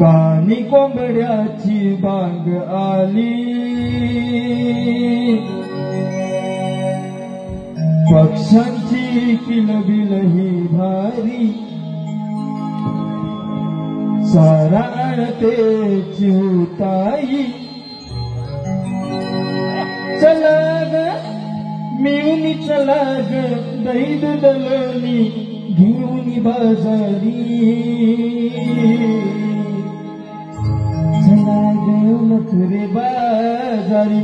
कानी कोंबड्याची बांग आली, पक्ष्यांची किलबिल ही भारी, सारा आणते चिवताई. चला ग मिळून चला ग दही दलनी घेऊन बाजारी. चला ग मथुरे बाजारी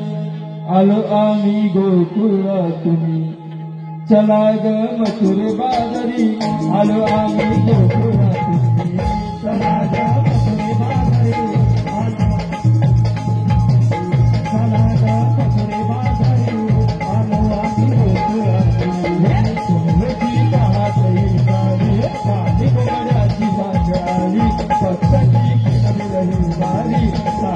आलो आम्ही गोकुळातून. चला ग मथुरे बाजारी आलो आम्ही गोकुळातून. चला ग मथुरे बाजारी चला ग मथुरे बाजारी आलो आम्ही गोकुळातून. सोन्याची पाहतही सारी कानी कोंबड्याची बांग आली, पक्ष्याची किलबिल ही भारी.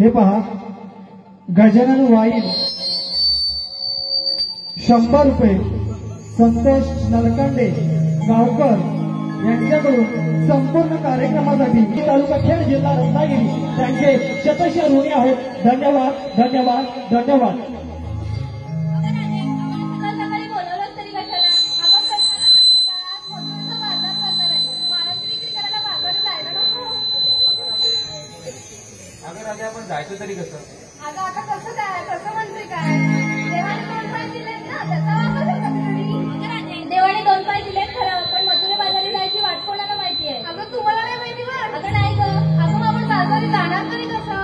हे पहा, गजानन वाईल 100 रुपये संतोष नलकंडे गावकर यांच्याकडून संपूर्ण कार्यक्रमासाठी तालुका खेड जिल्हा रत्नागिरी त्यांचे शतश ऋणी आहोत. धन्यवाद धन्यवाद धन्यवाद. आपण जायचं तरी कसं? अगं आता कसं काय, कसं म्हणते काय, देवाने 2 पाय दिलेत ना, त्याचा वापर होता कधी. देवाने 2 पाय दिलेत खरं, पण मथुरे बाजारी जायची वाट कोणाला माहिती आहे? अगं तुम्हाला नाही माहिती वाट? अगं नाही ग, अगं आपण बाजारी जाणार तरी कसं?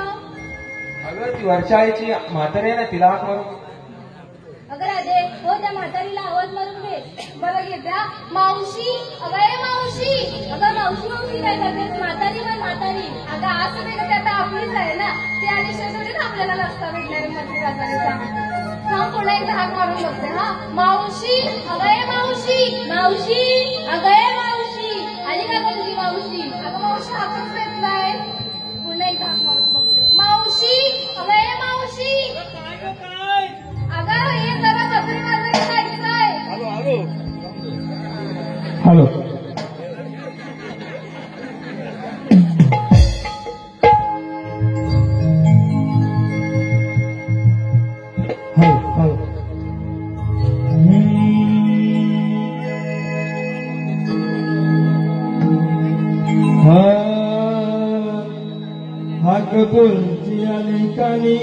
अगं ती वरच्या आईची म्हातारी आहे ना, तिला हात मारून. अगं राधे, हो त्या म्हातारीला आवाज मारून घे. बरं घे त्या मावशी. अगं ए मावशी. अगं मावशी मावशी काय करते, म्हातारी पण म्हातारी. अगं असं नाही का, ते आता आपलीच आहे ना, ते आणि शेजारी ना आपल्याला रस्ता भेटणार मथुरे बाजारीचा. हा पुन्हा एकदा हाक मारून बघते. हा मावशी. अगं ए मावशी. मावशी. अगं ए मावशी. आली का गं तुझी मावशी? अगं मावशी हाकच देत नाही. पुन्हा एकदा हाक मारून बघते. मावशी. अगं ए मावशी. अगं हे जरा मथुरे बाजारी जायचं आहे. हॅलो. हाकपूरची आली कानी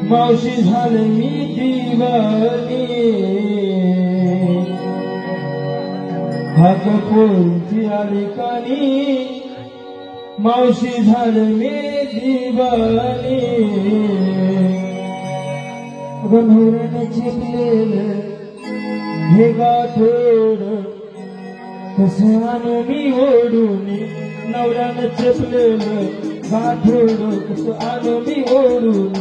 मावशी झाली मी दिवानी. हाकपूरची आली कानी मावशी झाली मी दिवानी. गंभीराने चिपलेलं हे गाठोड कसं आणू मी ओढून. नवऱ्यानं चपलेलं गाठोड कसं आणू मी ओढून.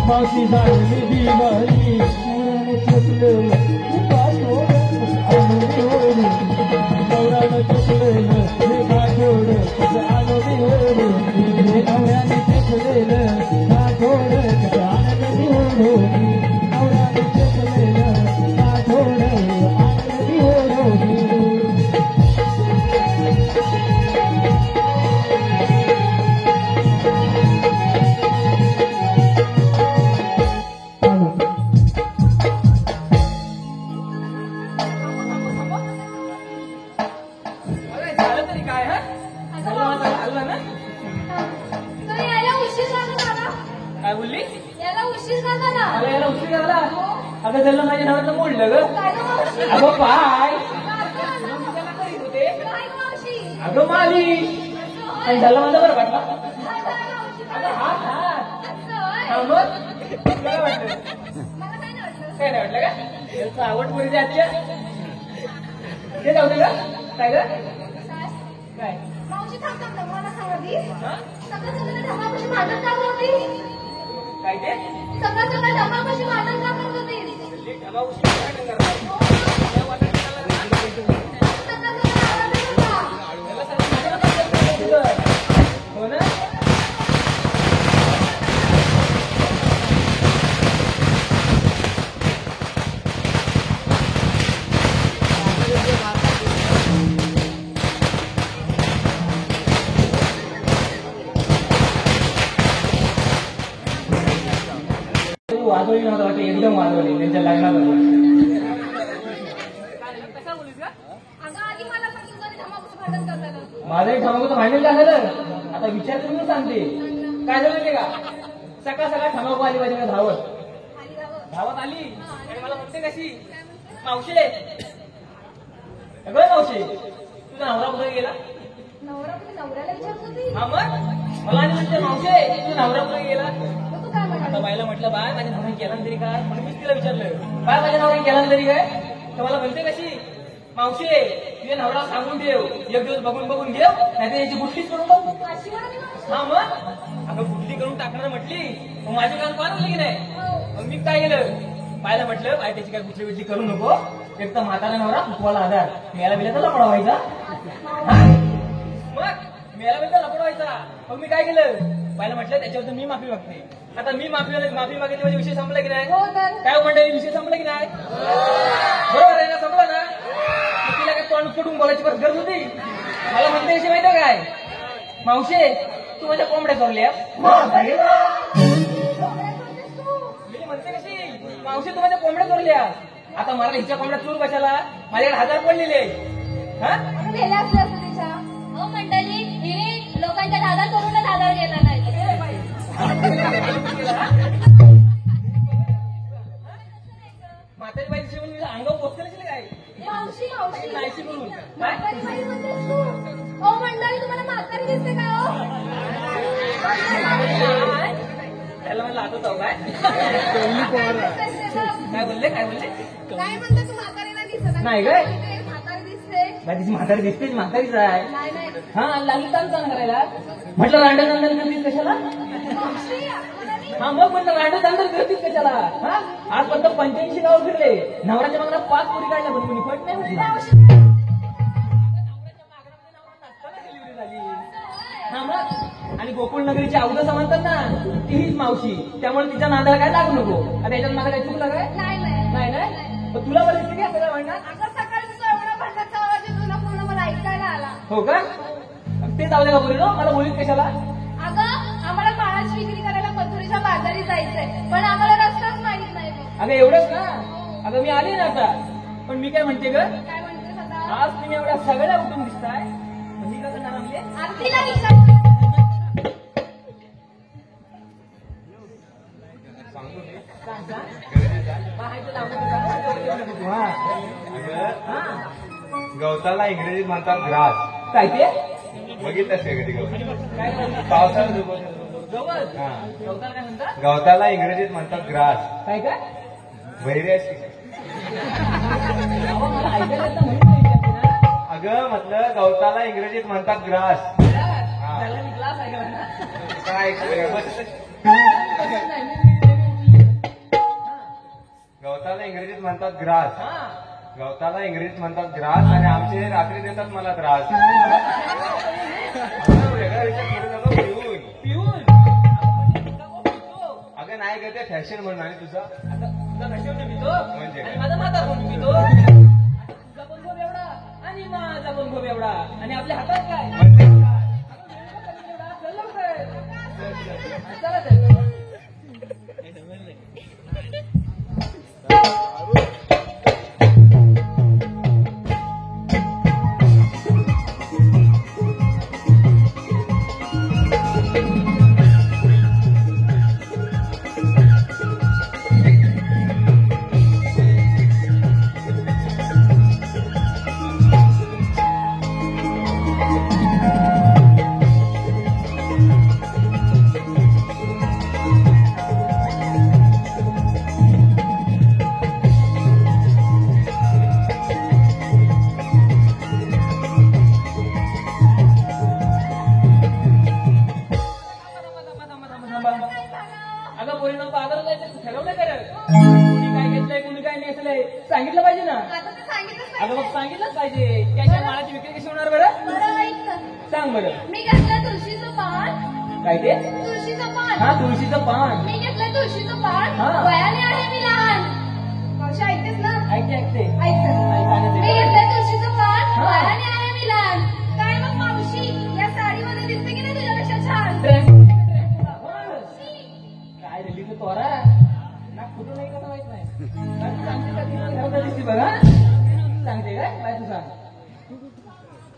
मावशी झाली दिवाळी चुकलेलं नवऱ्यानं चुकलेलं हे गाठोड कसं आलं मी ओढून नवऱ्याने चुकलेलं गाठोड कसं आलं मी ओढून नवऱ्याने चुकलेलं गाठोड आलं मी ओढून काय बोलली? याला उशीर का झाला? अगं याला उशीर झाला. अगं त्याला माझ्या नावाचं मोडलं ग. काय गं मावशी? अगं पाय काय करीत होते. गं मावशी? अगं माली आणि झालं माझं बरं वाटला. काय झालं मावशी? अगं हात हात असं होय? हा मग काय वाटलं? मला काय नाही वाटलं. काय नाही वाटलं का? याचं आवड पुरी जाते ते जाऊ दे का? काय ग काय? काय मावशी थांब थांब थांब, मला सांग आधी. हा? सगळं सगळं धमाकशी भांडण का होती? काय ते सगळं सगळं धमाकशी भांडण का करत होती? डबा उशीर काय करणार? त्या वाटायला लागला ना? सगळं सगळं आवडलं का? त्याला सगळं माझ्याकडे तुझं. हो ना? वाजवली नव्हतं वाटतं एकदम वाजवली त्यांच्या लग्नात अगं आधी मला पण तुझं धमाकूचं भांडण करताना. माझंही ठमाकूचं भांडण काय झालं आता विचार करून सांगते काय झालं ते का सकाळ सकाळ ठमाकू आली माझ्या धावत खाली जावं. धावत आली आणि मला म्हणते कशी मावशे अगं मावशे तुझा नवरा कुठे गेला नवरा कुठे नवऱ्याला विचारत होती? हा मग मला आणि म्हणते मावशे तुझा नवरा कुठे गेला मग तू काय आता म्हणाली? बाईला म्हटलं बाय माझ्या नवऱ्याने केला तरी काय म्हणून मीच तिला विचारलं बाय माझ्या नवऱ्याने केला तरी काय तर मला म्हणते कशी मावशे तुझ्या नवरा सांगून ठेव एक दिवस बघून बघून घेऊ नाही तर याची गुटलीच करून टाकू अशी म्हणाली मावशी? हा मग अगं गुटली करून टाकणार म्हटली मग माझे कान पाहून की नाही हो. मग मी काय केलं बायला म्हटलं बाय त्याची काय गुटली बिटली करू नको एक तर म्हातारा नवरा कुटवाला आधार मेला बिला तर लपडा व्हायचा मग मेला बिला लपडा व्हायचा मग मी काय केलं बायला म्हटलं त्याच्यावर मी माफी मागते आता मी माफी मागितली म्हणजे विषय संपला की नाही हो तर. काय म्हणते विषय संपला की नाही बरोबर आहे ना संपला ना मग तिला काय तोंड फुटून बोलायची परत गरज होती मला म्हणते विषय माहिती काय मावशे तू माझ्या कोंबड्या चोरल्या मी म्हणते कशी मावशी तू माझ्या कोंबड्या चोरल्या आता मला हिच्या कोंबड्या चोर कशाला माझ्याकडे 1000 पडलेले हा अगं नेले असले असते तिच्या. हो मंडळी, हिने लोकांच्या दादा करूनच आधार घेतला नाही. म्हातारी बाई शिवून मी अंगावर पोचले काय मावशी मावशी नाहीशी म्हणून म्हातारी बाई म्हणतेस तू? हो मंडळी, तुम्हाला म्हातारी दिसते का हो? त्याला म्हणलं आता जाऊ काय काय बोलले काय म्हणते तू? म्हातारीला दिसत नाही काय? म्हातारी दिसते. बाई तिची म्हातारी दिसतेच म्हातारीच आहे नाही नाही हा लागली काम चांगलं करायला म्हटलं रांडण अंडण करतीस कशाला मावशी म्हणाली, हा मग म्हटलं रांडण अंडण करतीस कशाला हा आजपर्यंत 85 गाव फिरले नवऱ्याच्या मागला 5 पोरी काढल्या पण कोणी पट नाही म्हटलं मावशी हा मग आणि गोकुळ नगरीची अवधसा म्हणतात ना तीच मावशी त्यामुळे तिच्या नांदाला काय लागू नको आता याच्यात माझं काय चुकलं काय नाही नाही नाही नाही पण तुला बरं दिसते का सगळं म्हणणार अगं सकाळी तुझा एवढा भांडणाचा आवाज येतो ना पूर्ण मला ऐकायला आला. हो का ते जाऊ दे का बोललो मला बोलीत कशाला अगं आम्हाला माळाची विक्री करायला मथुरेच्या बाजारी जायचंय पण आम्हाला रस्ताच माहित नाही बघ. अगं एवढंच ना अगं मी आले ना आता पण मी काय म्हणते ग काय म्हणतेस आता? आज तुम्ही एवढ्या सगळ्या उठून दिसताय म्हणजे का करणार म्हणजे आरतीला विचार. गवताला इंग्रजीत म्हणतात ग्रास काय ते बघितलंस का कधी गवत काय पावसाळ्यात गवत हा. गवताला काय म्हणतात गवताला इंग्रजीत म्हणतात ग्रास काय काय बहिऱ्याशी अहो, मला ऐकायला येतं म्हणून नाही विचारते ना. अगं म्हटलं गवताला इंग्रजीत म्हणतात ग्रास त्याला मी क्लास ऐकायला ना. काय गवताला इंग्रजीत म्हणतात ग्रास हा. गवताला इंग्रजीत म्हणतात ग्रास आणि आमचे रात्री देतात मला त्रास वेगळा विचार करू नको पिऊन पिऊन अगं नाही ग ते फॅशन म्हणून आणि तुझं आता तुझा नशिब पितो म्हणजे? आणि माझा म्हातार म्हणून पितो तुझा पण भोग एवढा आणि माझा पण भोग एवढा आणि आपल्या हातात काय म्हणजे चल लवकर. चला तर. पोरीनं बाजारात जायचं ठरवलं खरं. कुणी काय घेतलंय कुणी काय नेसलंय सांगितलं पाहिजे ना. आता तर सांगितलंच अगं मग पाहिजे. सांगितलंच पाहिजे. त्याच्या मालाची विक्री कशी होणार बरं? बरं ऐक तर. सांग बरं. मी घेतलं तुळशीचं पान. काय ते? तुळशीचं पान. हा तुळशीचं पान. मी घेतलं तुळशीचं पान. हा. वयाने आहे मी लहान. मावशी ऐकतेस ना? ऐकते ऐकते. ऐक तर. मी घेतलं तुळशीचं पान. हा. वयाने आहे मी लहान. काय मग मावशी या साडीमध्ये दिसते की नाही तुझ्यापेक्षा छान? काय दिली तू तोरा ना कुठून नाही कसं माहित नाही. सांगते का तिला घरात दिसते बघा. सांगते काय काय तू सांग.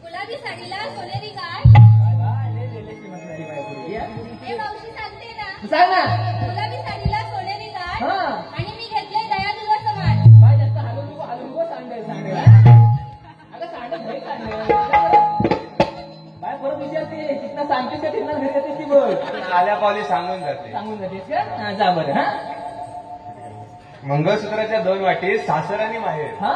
गुलाबी साडीला सोनेरी गाठ. बाय बाय लय लय लय म्हणणारी बाय पोरगी, हा. हे मावशी सांगते ना. तू सांग ना. गुलाबी साडीला सोनेरी गाठ. हा. आणि मी घेतले दया तुझं समान. बाय जास्त हलू नको सांगेल सांगेल अगं सांगत नाही सांगेल. बाय परत विचारते तिथनं सांगते का तिथनं घरी येते ती बघ. आल्या पावली सांगून जाते. सांगून जातेस का हा, जा बरं हा. मंगळसूत्राच्या 2 वाटी सासर आणि माहेर. हा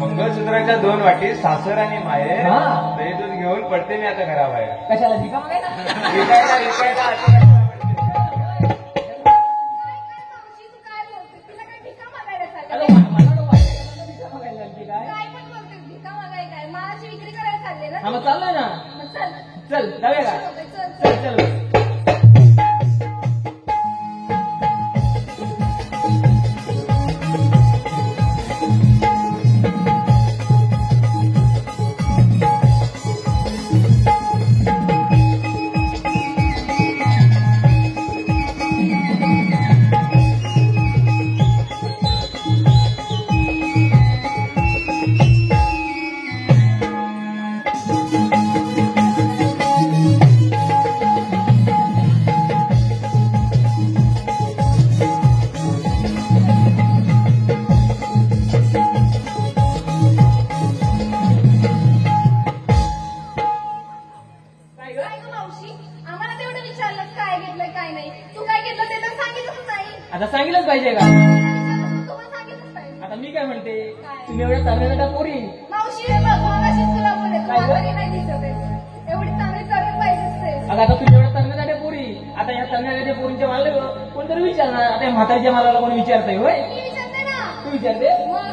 मंगळसूत्राच्या 2 वाटी सासर आणि माहेर. हा. दही दूध घेऊन पडते मी आता घराबाहेर. कशाला भिका मागायला. विकायला विकायला आता काय मावशी तू काय बोलते? तुला काय भिका मागायला अगं चालले? मला नको वाटायला भिका मागायला लागली काय. काय पण बोलते भिका मागाय काय? मालाची विक्री करायला चालले ना? हा मग चाललोय ना. मग चल. चल जाऊया का. चल, चल. चल चल. काय ग? काय गं मावशी? आम्हाला तेवढं विचारलं काय घेतलं काय नाही. तू काय घेतलं ते तर सांगितलंच नाही. आता सांगितलंच पाहिजे का. तुम्हाला सांगितलंच पाहिजे. आता मी काय म्हणते काय? तुम्ही एवढ्या चांगल्या पोरी. मावशी हे बघ मगाशीच तुला बोलले तू काय गं? म्हातारी नाही दिसत आहेस. एवढी चांगली चालत पाहिजेच ते. अगं आता तुम्ही एवढ्या चांगल्या पोरी. आता या चांगल्या पोरींच्या माला कोणतरी विचारणार. आता या म्हातारीच्या मालाला कोणी विचारतंय होय. मी विचारते ना. तू विचारते मग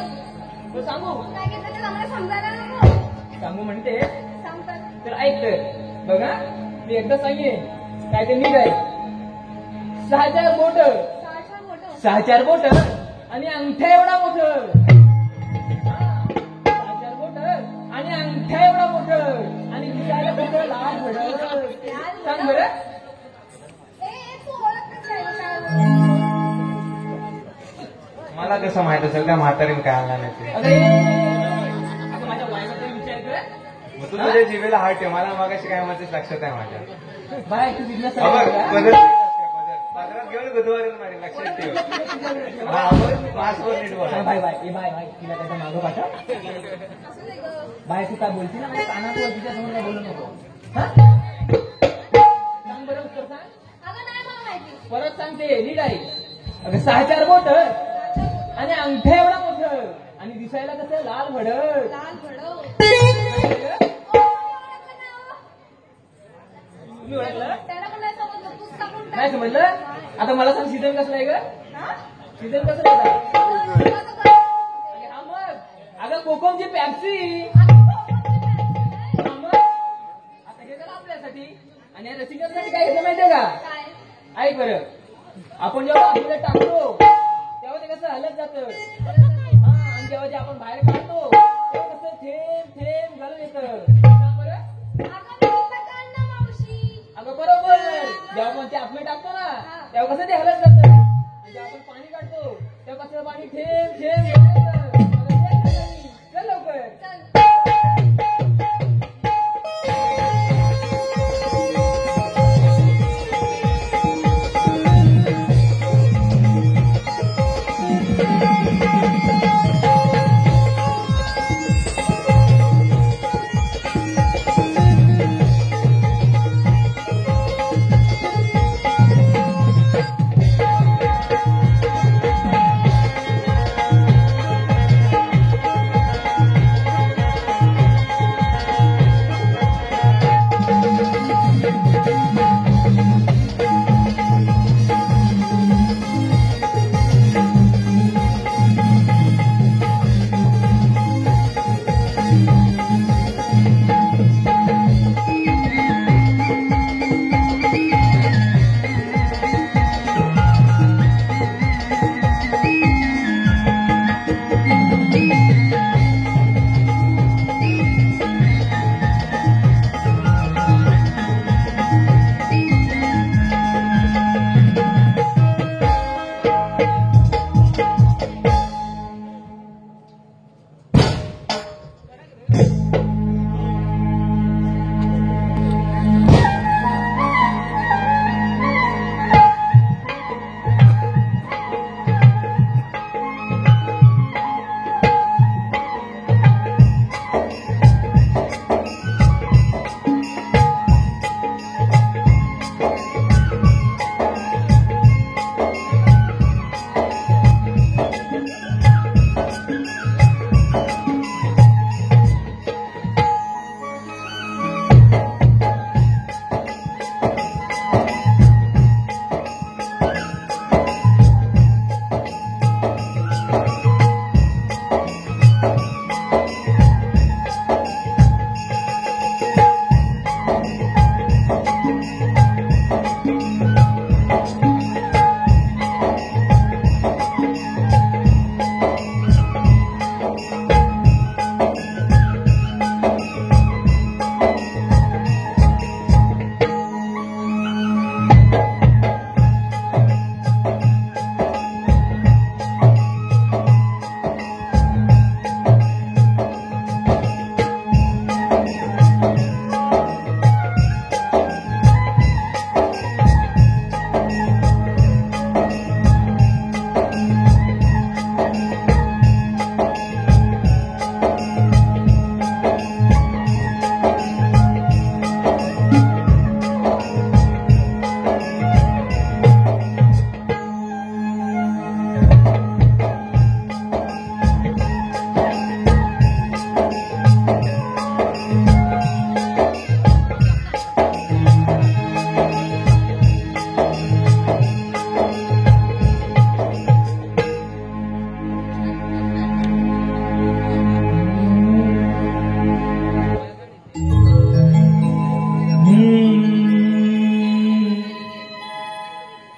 तर सांगू. काय घेतलं ते आम्हाला समजायला नको. सांगू म्हणते सांगतात. तर ऐक तर बघा मी एकदा सांगेन काय ते नीट आहे. 6 बोट साठा मोठं. 6 बोट आणि अंगठ्या एवढा मोठं. 6 बोट आणि अंगठ्या एवढा मोठं आणि दिसायला मोठं लाल भडक. सांग बरं. तू ओळखतच नाही गं काय. मला कसं माहित असेल त्या म्हातारीने काय आणला नाही ते. अरे आता माझ्या वयाबद्दल विचार कर. मग तू तुझ्या जिभेला हात ठेव. मला मागाशी काय म्हणतेस लक्षात आहे माझ्या. बाय तू बिझनेस बाजारात घेऊन बुधवारी मारी लक्षात ठेव. हा, मास्कवर नीट बोला. बाय बाय बाय बाय तिला त्याच्या मागं पाठव. असं नाही गं. बाय तू काय बोलती ना माझ्या कानावर तिच्या समोर काय बोलू नको. हा सांग बरं उत्तर सांग. अगं नाही मला माहिती. परत सांगते नीट आहे. अगं 6 बोट आणि अंगठ्या एवढा मोठं आणि दिसायला कसं लाल भडक. लाल भडव. तुम्ही ओळखलं त्याला पण नाही समजलं. तूच सांगून टाक. नाही समजलं. आता मला सांग सीझन कसला आहे ग. हा? सीझन कसला आहे. तुला तर कळलं. हा मग अगं कोकमची पॅप्सी. अगं, काय? हा मग आता हे झालं आपल्यासाठी आणि या रसिकांसाठी काय घेतलं माहितीये का. काय? ऐक बरं आपण जेव्हा आतमध्ये टाकतो तेव्हा ते कसं हलत जातं. हा आणि जेव्हा जे आपण बाहेर काढतो तेव्हा कसं थेंब थेंब घालून येतं. सांग बरं. अगं, मी सकाळ ना मावशी. अगं बरोबर जेव्हा आपण ते आतमध्ये टाकतो ना तेव्हा कसं ते हलत जातं आणि जेव्हा आपण पाणी काढतो तेव्हा कसं पाणी थेंब थेंब घालून येतं. चल लवकर. चल.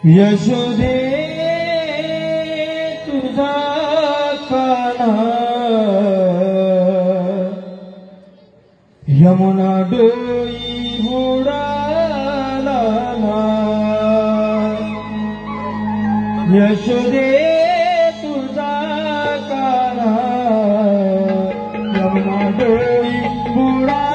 यशोदे तुझा काना यमुना डोई बुडाला यशोदे तुझा काना यमुना डोई बुडाला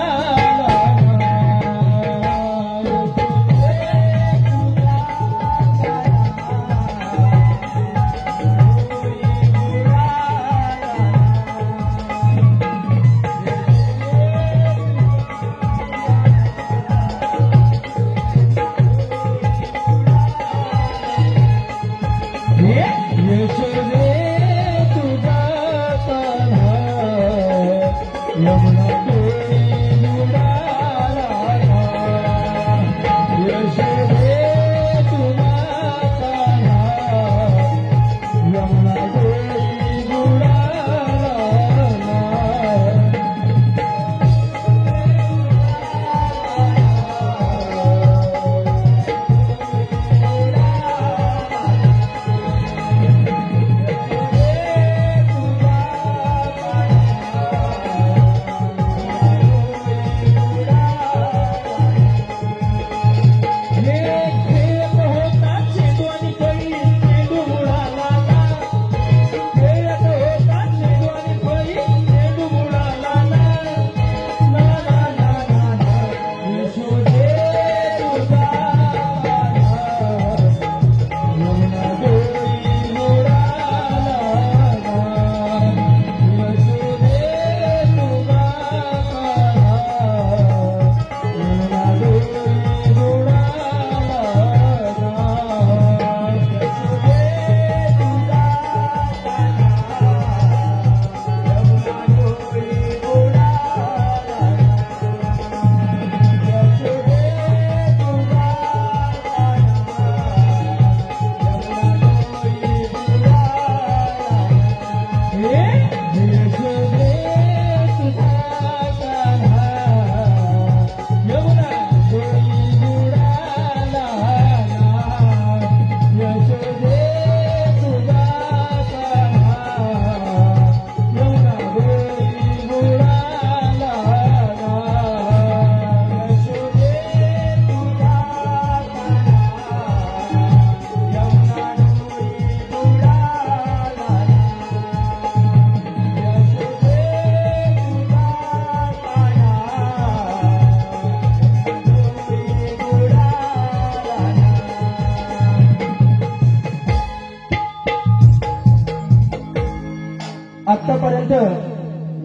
आतापर्यंत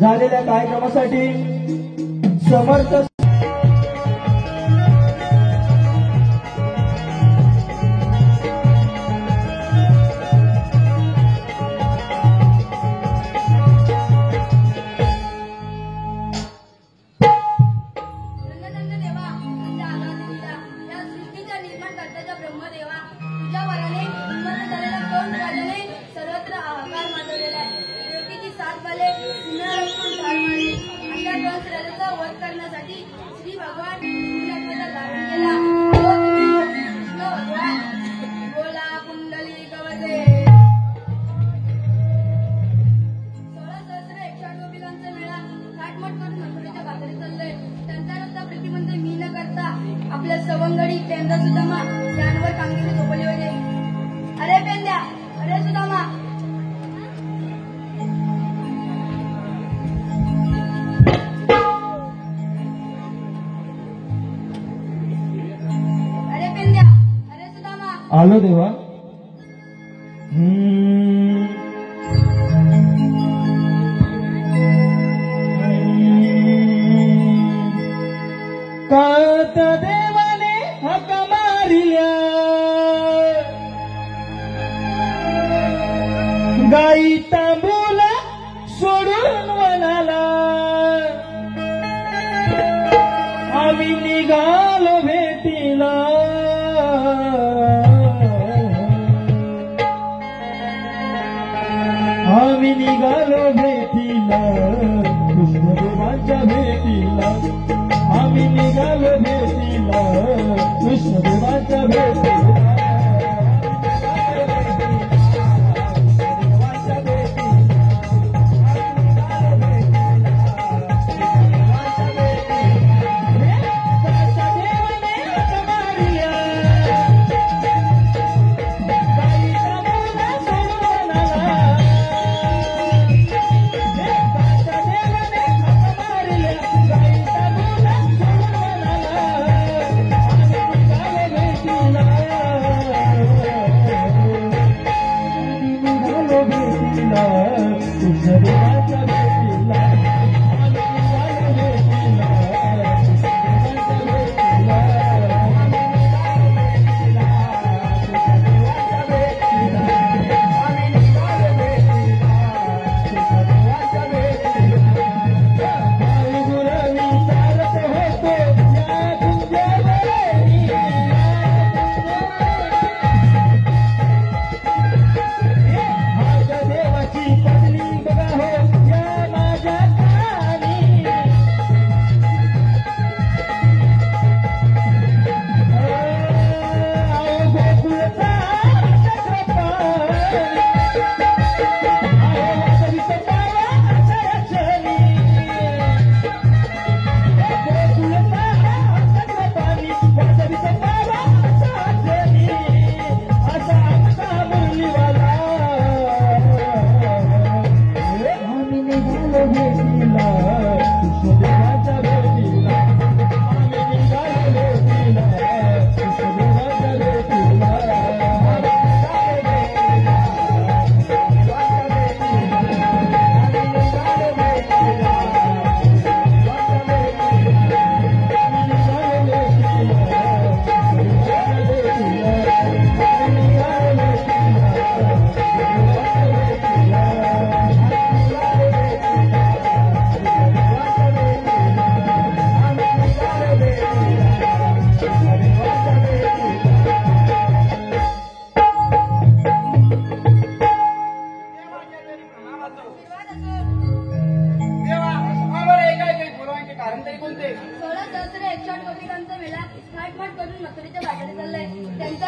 झालेल्या कार्यक्रमासाठी समर्थ आपल्या सवंगडी पेंदा सुदामा यांवर कामगिरी सोपवली होते. अरे पेंद्या, अरे सुदामा, अरे पेंद्या, अरे सुदामा. आलो देवा. कात देवाने हक मारिया गाई तांबूल सोडून वनाला आम्ही निघालो भेटीला. आम्ही निघालो भेटीला कृष्णदेवाच्या भेटीला. आम्ही निघालो भेटीला कृष्णदेवाच्या भेटीला.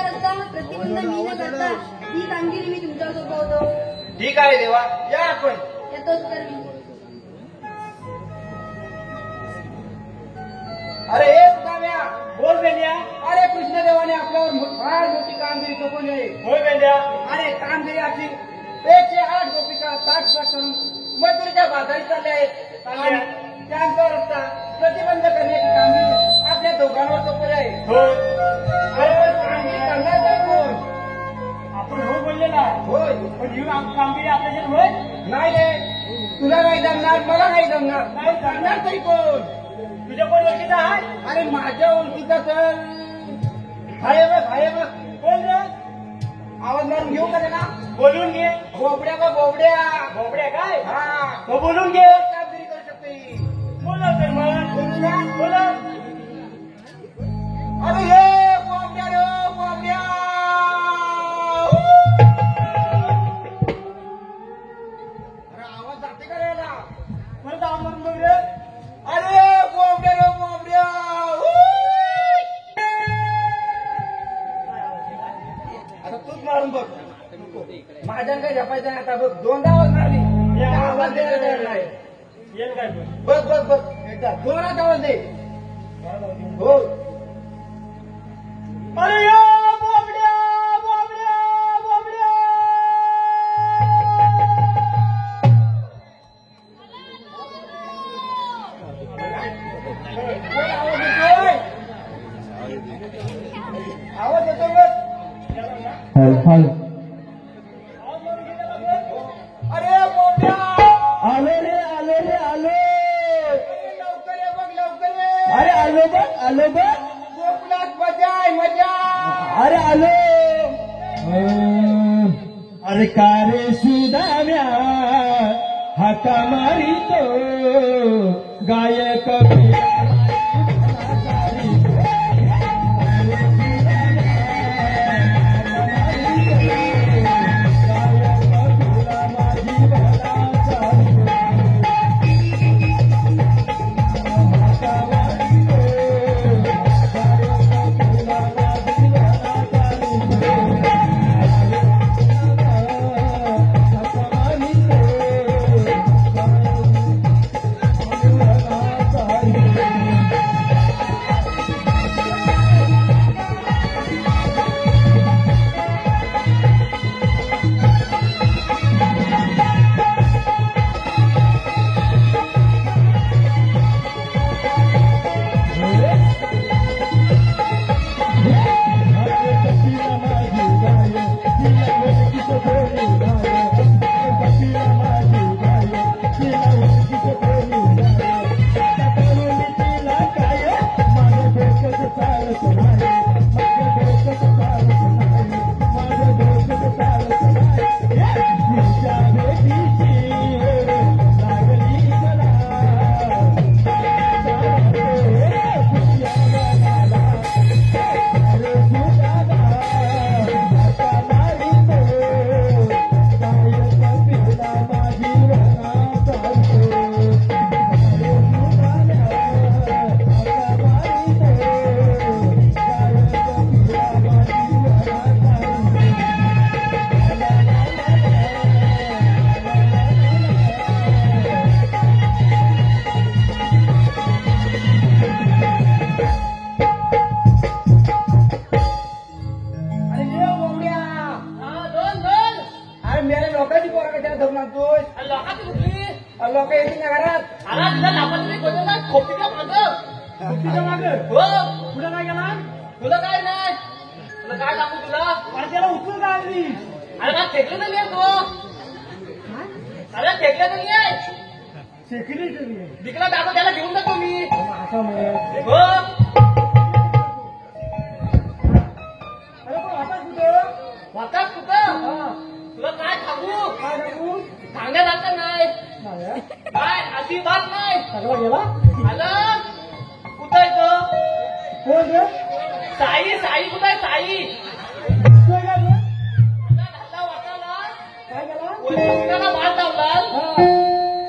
रस्ता प्रतिबंध मी न करता ही कामगिरी मी तुमच्यावर सोपवतो. ठीक आहे देवा, या आपण. येतोच तर मी. अरे हे तुकाम्या, बोल बेंड्या. अरे कृष्णदेवाने आपल्यावर फार मोठी कामगिरी सोपवली आहे. होय बेंड्या. अरे कामगिरी आपली 108 गोपिका ताट करून मथुरेच्या बाजारी चालल्या आहेत आणि त्यांचा रस्ता प्रतिबंध करण्याची कामगिरी आपल्या दोघांवर सोपवली आहे. होय. अरे कामगिरी करणार तर कोण? आपण हो बोललेला होय. पण ही कामगिरी आपल्याच्यात होय नाही रे, तुला नाही जमणार, मला नाही जमणार. नाही करणार तरी कोण? तुझ्या कोण ओळखीचा आहे? अरे माझ्या ओळखीचा तर आहे बघ. कोण रे? आवाज मारून घेऊ का त्याला? बोलून घे. बोबड्या बघ, बोबड्या. बोबड्या काय? हा, हो बोलून घे. कामगिरी करू शकते ही. बोला तर मग. बोलू का? बोला. अरे ये बोबड्या रे, बोबड्या. अरे आवाज जाते का रे याला? परत आवाज मारून बघ रे. अरे बोबड्या रे, बोबड्या. आता तूच मारून बघ. माझ्या काही झपायचं नाही आता बघ. दोनदा आवाज मारली, आवाज द्यायला तयार नाही. येईल काय पण. बघ एकदा जोरात आवाज दे. हो. अरे या बोबड्या बोबड्या बोबड्या. आवाज येतोय बघ. अरे बोबड्या, आलो रे आलो. लवकर ये बघ, लवकर ये. अरे आलो बघ. कोकणात मजा आहे, मजा. अरे आलो. अरे का रे सुदाम्या हाका मारितो गायक लोक येतील ना घरात. आला तुला लापात्री कोणाला खोपटीला मागं. खोपटीच्या मागं हो. तुला काय गेला? तुला काय नाही. तुला काय दाखवू तुला? अरे त्याला उचलून काय आणली? अरे मला फेकलं नाही आहे तो. अरे फेकलं नाही आहे. शेकली दिकला दाखव त्याला घेऊन जातो मी. असं म्हणे. हो. अरे पण आता कुठं? वाटात कुठं? तुला काय सांगू? काय सांगू? सांगण्यासारखं नाही. काय अजिबात नाही. सगळं गेला? आलं कुठं आहे तो? कोण रे? साई साई कुठं आहे साई? काय झालं? घातला वाटाला काय गेला? कोणीला बाल लावला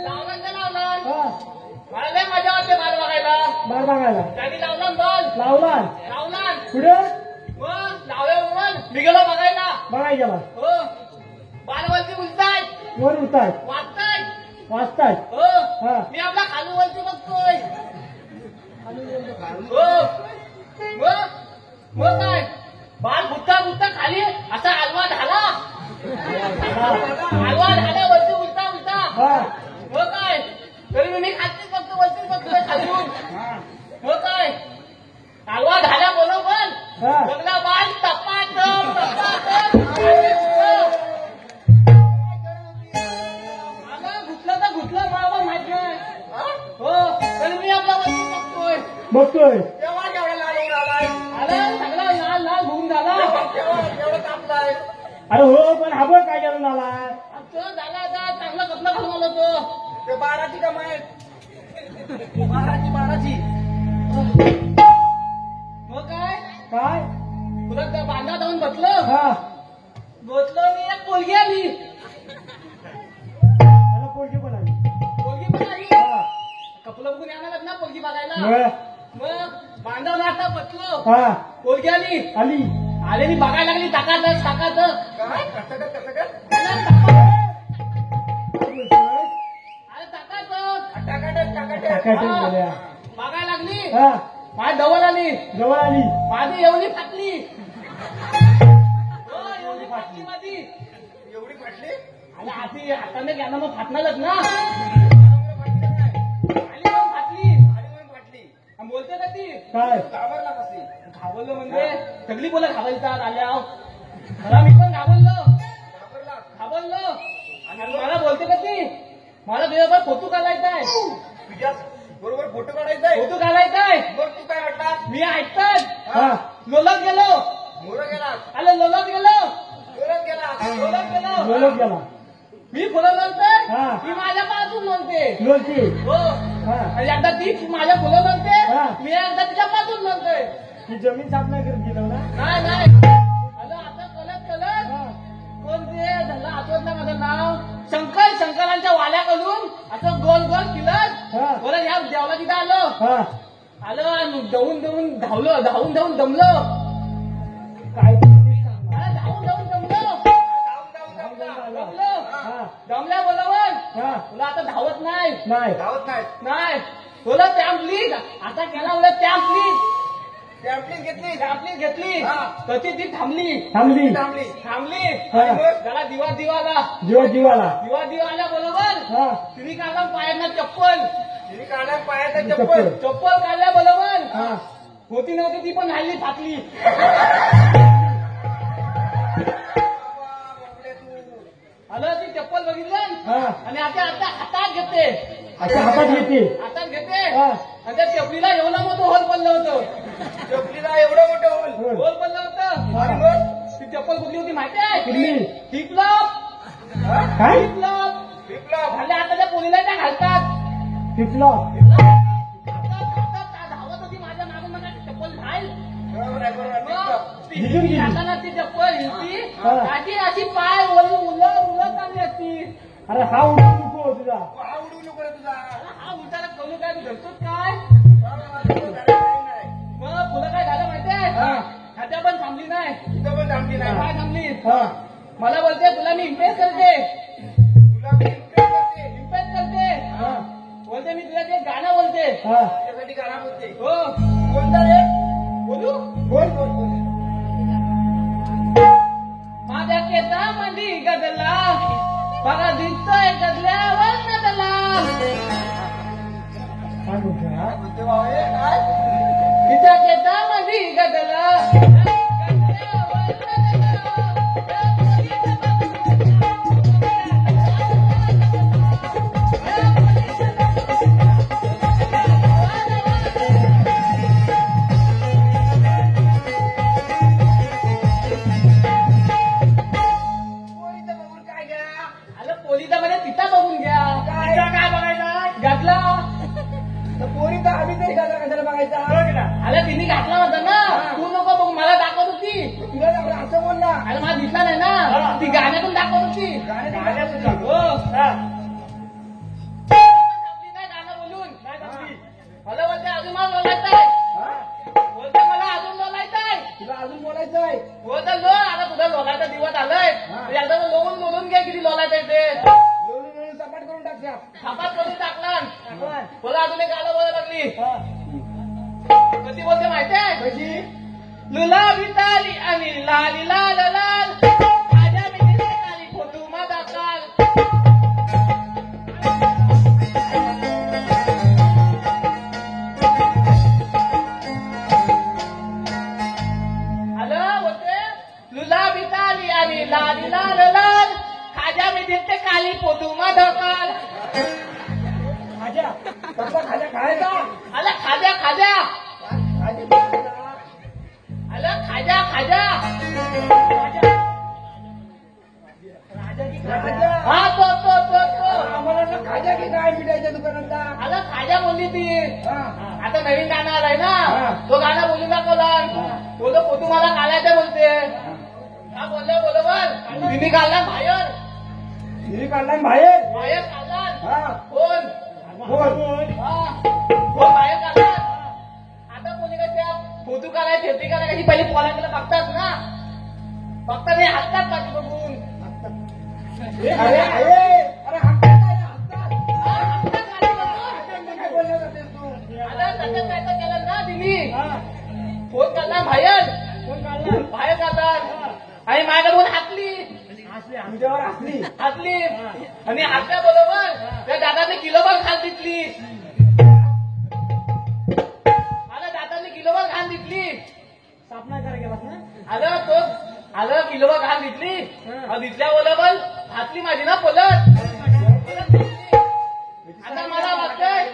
लावला हा. मला लय मजा वाटते बाल बघायला. बार बघायला त्यांनी लावला बॉल लावला. लावला पुढे मग लावल्यावर मी गेलो बघायला. बघाय गेला. हो बालवलती उलताय वर उताय वाचताय. वाचताय. हो हा. मी आपला खालूवरती बघतोय. हो मग काय बाल बुट्टा बुट्टा खाली असा हलवा झाला. हलवा झाला वरती उलटा उलटा. हा. हो काय तरी मी खालतीच बघतो वरतीच बघतोय खालून. हो काय हलवा झाल्या बरोबर हा. बघला बाल टपाटप घुसलं तर घुसलं मला माहित नाही. हो तरी मी आपला वरती बघतोय. बघतोय. तेव्हा केवढा लाल होऊन आलाय. आला सगळा लाल लाल होऊन झाला. एवढं कापलाय. अरे हो पण हा बघ काय केलं नाला. तो झाला आता चांगला कपडा घालून आलो तो. ते 12ची कमाई. 12ची. मग काय काय. तुला त्या बांधा जाऊन बसलो. हा. बसलो मी एक पोलगी आली. त्याला पोरगी पण आली. पोलगी पण आली. हा. कपडा बघून येणार ना पोलगी बघायला. होय. मग बांधावर आता बसलो. हा. पोलगी आली. आली. आले मी बघायला लागली टाकाच टाकाच. काय कसं काय कसं काय. काय बोलतोय? अरे टाकाच टाकायचं बोलल्या. बघायला लागली. हा. माझ्या जवळ आली. जवळ आली. माझी एवढी फाटली. हो एवढी फाटली माझी. एवढी फाटली. आणि आधी हाताने घ्यायला मग फाटणारच ना. फाटली आली मग फाटली. फाटली. आणि बोलते का ती काय. घाबरला कशी. घाबरलो म्हणजे सगळी बोला घाबरतात आल्या. मला मी पण घाबरलो घाबरला. घाबरलो. आणि मला बोलते का ती मला तुझ्यावर फोटो काढायचा आहे. तुझ्या बरोबर फोटो काढायचा आहे. फोटो काढायचा आहे. मग तू काय वाटला. मी ऐकतात हा. लोलत गेलो. मोर गेला. आलं लोलत गेलो. जोरात गेला. लोलत गेलो. बोलत गेला. मी फुलं बोलते हा. ती माझ्या पासून बोलते. लोलची. हो हा. आणि एकदा ती माझ्या फुलं बोलते. हा. मी एकदा तिच्या पासून बोलतोय. ही जमीन साफ नाही करत गेलो ना. नाही नाही आलं आता कलत कलत. हा. कोण ते झालं आठवत नाही माझं नाव. शंकरांच्या वाल्याकडून असं गोल गोल फिरत हा. बोला या देवला तिथं आलो. हा. आलं धावून धावलो धावून दमलो. काय बोलतोय सांग मला. अरे धावून दमलो. दमलो हा. दमल्या बरोबर हा. तुला आता धावत नाही. नाही. धावत नाही. नाही तुला टॅम्प प्लीज आता केला उलट टॅम्प प्लीज. टॅम्पलिंग घेतली. टॅम्प प्लीज घेतली. हा. तर ती थांबली थांबली. थांबली. थांबली. हा. त्याला दिवा आला. जीवाला. दिवा आल्या बरोबर हा. तिने काढला पायांना चप्पल. तिने काढला पायाचा चप्पल. चप्पल काढल्या बरोबर हा. होती नव्हती ती पण हल्ली फाटली. आलं ती चप्पल बघितलं हा. आणि आता हातात घेते. अशा हातात येते. हातात घेते हा. आणि त्या चपलीला एवढं मोठं होल पडलं होतं. चपलीला एवढं मोठं होल. होय. होल पडलं होतं. हा. ती चप्पल कुठली होती माहिती आहे. कुठली? हिपलॉप. हा? काय. हिपलॉप विप्लव. झाले आता त्या पोलीला त्या घालतात. टिपला. धावत होती माझ्या मागून मला चप्पल घाल. बरोबर आहे, बरोबर आहे. विप्लव. भिजून गेली. हाताला ती चप्पल हिलती. हा. त्याची अशी पाय उलट चालली असती. अरे हा उडून नको तुझा. हा उडू नको रे तुझा. हा उलटाला करू काय तू धरतोस काय. नाही. मग तुला काय झालं माहितीये. हा. खात्या पण थांबली नाही. इथं पण थांबली काय नाही. थांबली. हा. मला बोलते तुला मी इम्प्रेस करते. तुला मी impress करते. इम्प्रेस करते. हा. बोलते मी तुला ते गाणं बोलते. हा. त्यासाठी गाणं बोलते. हो कोणता रे. बोलू. बोल बोल बोल. माझ्या केसामध्ये गदला बघा दिसतोय गदल्यावर नदला. काय बोलतोय हा? बोलते बाबा, हे काय. तिच्या केसामध्ये गदला पोरीचं बघून काय घ्या. आलं पोलीचा मध्ये तिचा बघून घ्या. काय? तिचा काय बघायचा घातला. तर पोरीचा आम्ही तरी गाजरा कशाला बघायचा. आलं तिने घातला होता ना. तू नको बघ मला दाखवत होती. तुला तर असं बोलला. अरे मला दिसला नाही ना. ती गाण्यातून दाखवत होती. गाण्यातून हो हा. थांबली नाही गाणं बोलून. मला बोलते अजून मला बोलायचं आहे. हा? बोलते मला अजून बोलायचं आहे. तुला अजून बोलायचं लोलायचं आहे. हो तर लो आता तुझा लोलायचा दिवस आलाय एकदा लोळून लोळून घे किती लोलायचं ते लोळून लोळून सपाट करून टाकशा. थापात करून टाकला बोला अजून एक गाणं बोलायला लागली कधी बोलते माहितीये कशी लुला विताली आणि लाली लाल लाल माझ्या मिठीने काली फोटू माझा काल आलं बोलते लुला विताली आणि लाली लाल लाल खाजा मिठीने काली फोटू माझा काल खाजा कसा खाजा खायचा आला खाजा खाजा खाजा आला खाजा खाजा खाजा हा तो आम्हाला वाटलं खाजा की काय मिठाईच्या दुकानातला. आला खाजा बोलली ती हा. आता नवीन गाणं आलाय ना हा. तो गाणं बोलून दाखवला बोलतो फोटो मला काढायचं बोलते हा बोलले बरोबर तिने काढला बाहेर हिरी काढला बाहेर. बाहेर काढला हा कोण बोल. हा कोण बाहेर काढला आता कोणी काय त्या फोटो काढाय शेती काढाय कशी पहिली पोलांकडे बघतात ना बघतात नाही हसतात बाकी बघून अरे अरे हक्कात आहे ना, हक्कात. हा, हसतात बाकी बघून. हक्कात काय बोलत होतेस तू? आता त्याच्यात काय तर केलं ना तिने हा. फोन काढला बाहेर कोण काढला? बाहेर काढला आणि माझ्या बघून हातली हसली, आमच्यावर हसली. हातली आणि हातल्या बरोबर त्या दादाने किलोभर खाल दिसली मला दादाने किलोभर घाण दिसली साफ नाही करायला गेलास ना? आलं तो आलं किलोभर घाण दिसली दिसल्या बरोबर हातली माझी ना पलट आता मला वाटतंय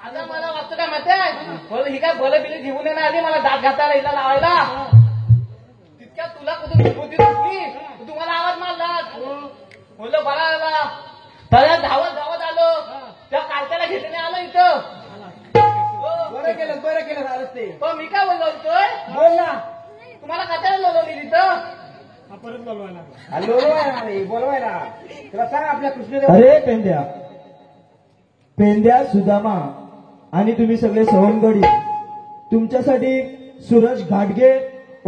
आता मला वाटतं काय माहितीये बोल ही काय बोल बिले घेऊन येणार आली मला दात घातायला हिला लावायला तितक्या तुला कुठून विभूती सुटली तू तुम्हाला आवाज मारला बोललो बरा आला त्याला धावत धावत आलो त्या कारत्याला घेतल्याने आलो इथं बरं केलं झालं ते. पण मी काय बोललो होतोय बोल ना. तुम्हाला कशाला बोलवली तिथं लोळवायला रे, बोलवायला. तुला सांग आपल्या कृष्णदेव. अरे पेंड्या सुदामा आणि तुम्ही सगळे सवंगडी तुमच्यासाठी सूरज घाटगे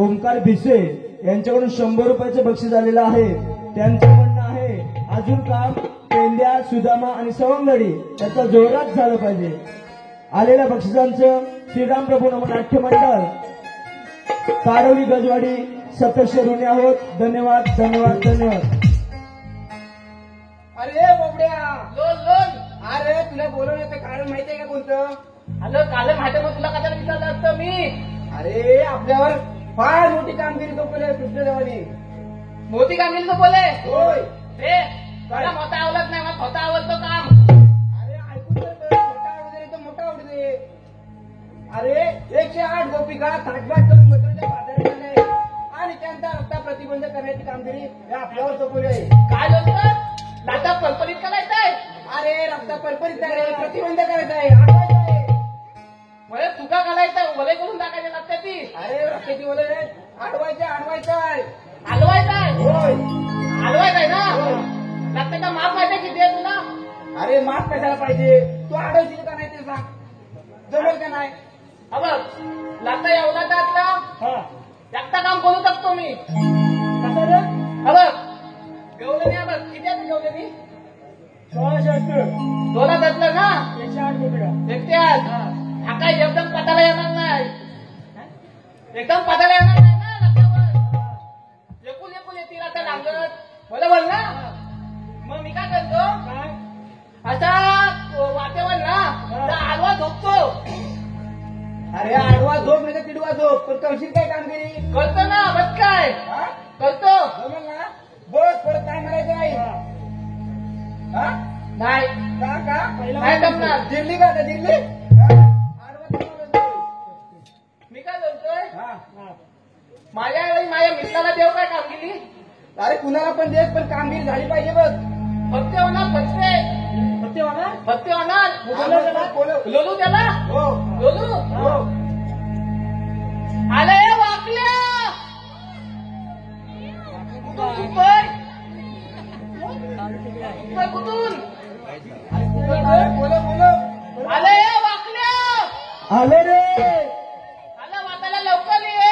ओंकार भिसे यांच्याकडून 100 रुपयाचं बक्षीस आलेलं आहे. त्यांचं म्हणणं आहे अजून काम पेंड्या सुदामा आणि सवंगडी त्याचा जोरात झालं पाहिजे. आलेल्या बक्षिसांचं श्रीराम प्रभू नमन नाट्य मंडळ काडवली गजवाडी सदस्य ऋणी आहोत. धन्यवाद धन्यवाद धन्यवाद. अरे बोबड्या, लोन लोन अरे तुला बोलवण्याचं कारण माहितीये का कोणतं? आलं काल माहिती मग तुला कशाला विचारलं असतं मी अरे आपल्यावर फार मोठी कामगिरी सोपवली कृष्णदेवानी. मोठी कामगिरी तो बोले होय. हे मला मोठा आवडत नाही मला स्वतः आवडतो काम अरे ऐकून तर बघ, छोटा आवडू दे तर मोठा आवडू दे. अरे 108 गोपिका थाटबाट करून मथुरेच्या बाजारात आले आणि त्यांचा रस्ता प्रतिबंध करण्याची कामगिरी हे आपल्यावर सोपवली आहे. काय बोलतो दादा परपरीत करायचंय अरे रस्ता परपरीत आहे, प्रतिबंध करायचा आहे, अडवायचा आहे. मला तुका घालायचं वलय करून टाकायचे लागते ती अरे रस्त्याची बोले अडवायचं आहे. हलवायचंय होय. हलवायचंय ना लागतं माप माहिती किती आहे तुला अरे माफ कशाला पाहिजे? तू अडवशील का नाही ते सांग. जमेल का नाही? हा बघ लागता एवढा त्यातला एकटा काम करू शकतो मी कसं रे? हा बघ गवलेनी हा बघ किती आहे गवलेनी 16 दोला त्यातलं ना 108 गोपिका. एकट्यात हा काय एकदम पदाला येणार नाही एकदम पदाला येणार नाही ना रस्त्यावर एकूण येतील आता लागत बरोबर ना मग मी काय करतो असा वाटेवर ना तर आडवा झोपतो अरे आडवा झोप नाही तर तिडवा झोप. पण करशील काय कामगिरी? करतो ना बस काय हा? करतो जमेल ना? बस परत काय म्हणायचं नाही. हा? नाही का नाही जमणार. जिरली का आता जिरली? हा? आडवा झोपायला. मी काय बोलतोय हा. माझ्या वेळी माझ्या मित्राला देव काय कामगिरी अरे कुणाला पण देत पण कामगिरी झाली पाहिजे बघ. फत्ते होणार फत्ते होणार लोलू त्याला हो लोलू हो. आले वाकल्या कुठून सुटतोय कुठून बोलो आले वाकल्या आले रे आला वाटायला लवकर ये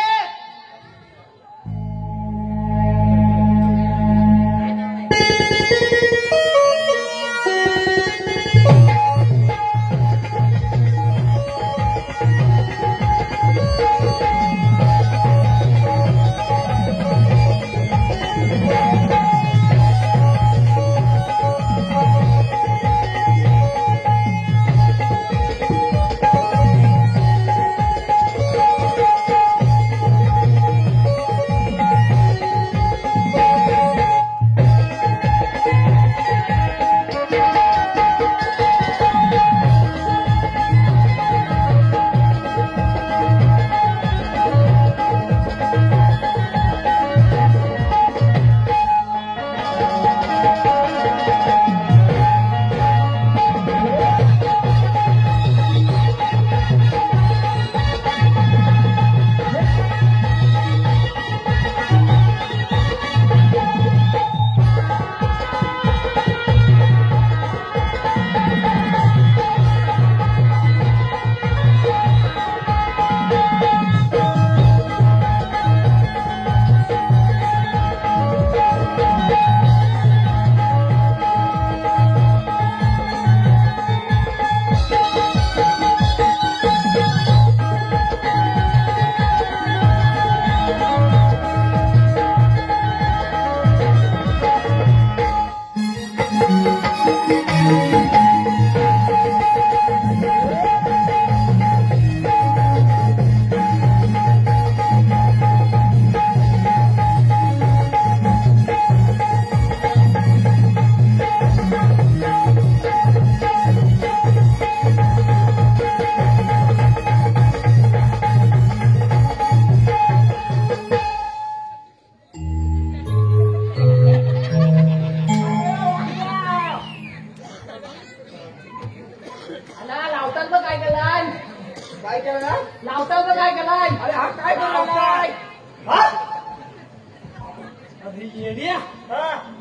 अरे येड्या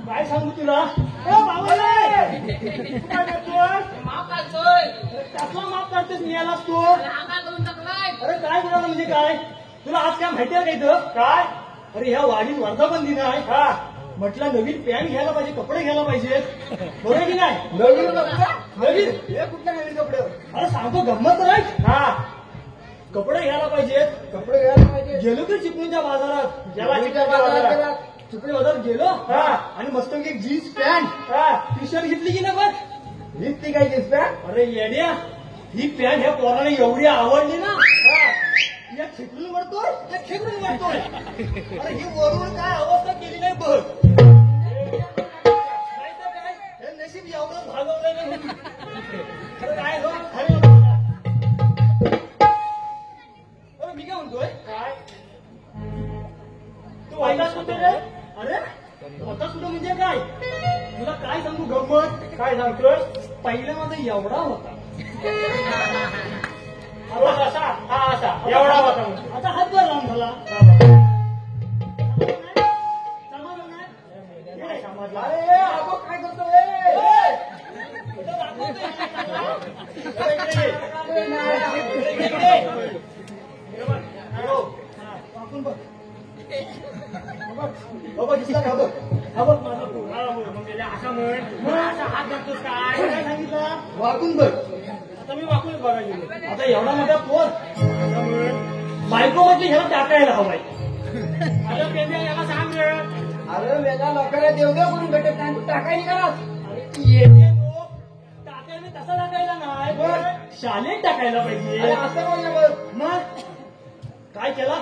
काय सांगू तुला काय करतोय माफ काढतोय कसला माफ काढतोस मी यालाच तू हा काय करून टाकलाय अरे काय बोला म्हणजे काय तुला आज काय माहितीये का इथं काय अरे ह्या वाडीत वर्धापन दिन आहे हा म्हटलं नवीन पॅन्ट घ्यायला पाहिजे कपडे घ्यायला पाहिजेत बरोबर की नाही नवीन कपडे नवीन हे कुठल्या नवीन कपडे अरे सांगतो गंमत तर आहे हा कपडे घ्यायला पाहिजेत कपडे घ्यायला पाहिजे गेलो तर चिपळूणच्या बाजारात चिपळूणच्या बाजारात गेला. चिपळूण बाजारात गेलो आणि मस्त एक जीन्स पॅन्ट टी शर्ट घेतली की ना बघ ती काय जीन्स पॅन्ट अरे येड्या ही पॅन्ट ह्या पोराला एवढी आवडली ना या खेकडून वाटतोय या खेकडून वाटतोय अरे ही वरून काय अवस्था केली नाही बघ नाही तर काय हे नशीब एवढं भागवलंय ना म्हणून. अरे काय हो खाली नको बघा. अरे मी काय म्हणतोय काय तू वाईलाच कुठे रे अरे होता कुठं म्हणजे काय तुला काय सांगू गंमत काय सांगतोय पहिला माझा एवढा होता असा हा असा एवढा होता आता हातभर लावून झाला अरे अगो काय करतोय बाबा दिसला का बघ हा बघ माझा असा म्हण असा हात घालतोस काय सांगितलं वाकून बघ आता मी वाकूनच बघायला गेलो आता एवढा मोठा पोर बायको म्हणजे ह्याला टाकायला हवाय आता पेंद्या याला सांग रे अरे वेगळा लोकांना देवदेव करून भेटत नाही तू टाकायची करा अरे येते लोक टाकायला तसा टाकायला नाही पण शाळेत टाकायला अरे पाहिजे असं बोल ना बघ मग काय केला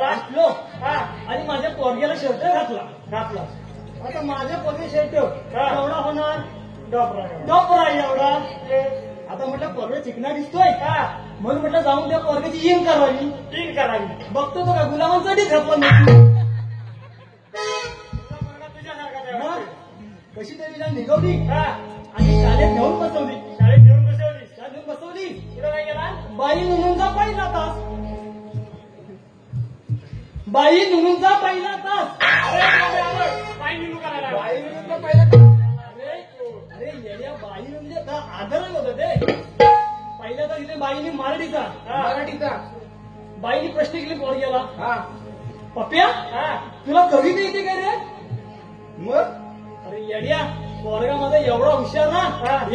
असलो आणि माझ्या पोरग्याला शर्ट घातला आता माझ्या पोरगे शर्ट एवढा होणार डॉपरा एवढा आता म्हटलं पोरगा चिकना दिसतोय म्हणून म्हटलं जाऊन त्या पोरग्याची इंग करावी बघतो तो का गुलामांसाठीच घातला मग कशी तरी जाऊन निघवली आणि शाळेत घेऊन बसवली पुढे काय केला बाई नुनूंचा पहिला तास बाई नुनूंचा पहिला तास बाई नुनू करायला बाई विरुद्ध पहिला अरे येड्या बाई म्हणजे आदरण होतं ते पहिल्या तर इथे बाईने मराठीचा बाईने प्रश्न केले पोरग्याला हा पप्प्या तुला कविता येते काय रे मग अरे येड्या पोरगा माझा एवढा हुशार ना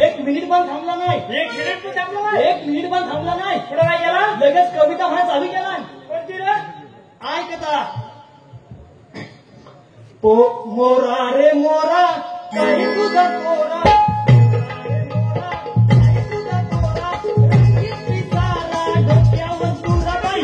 1 मिनिट पण थांबला नाही 1 मिनिट पण थांबला नाही पुढे काय केला लगेच कविता म्हणा चालू केला कोणती रे ऐकता मोरा रे मोरा काही तुझा कोरा डोक्यावर तुझा बाई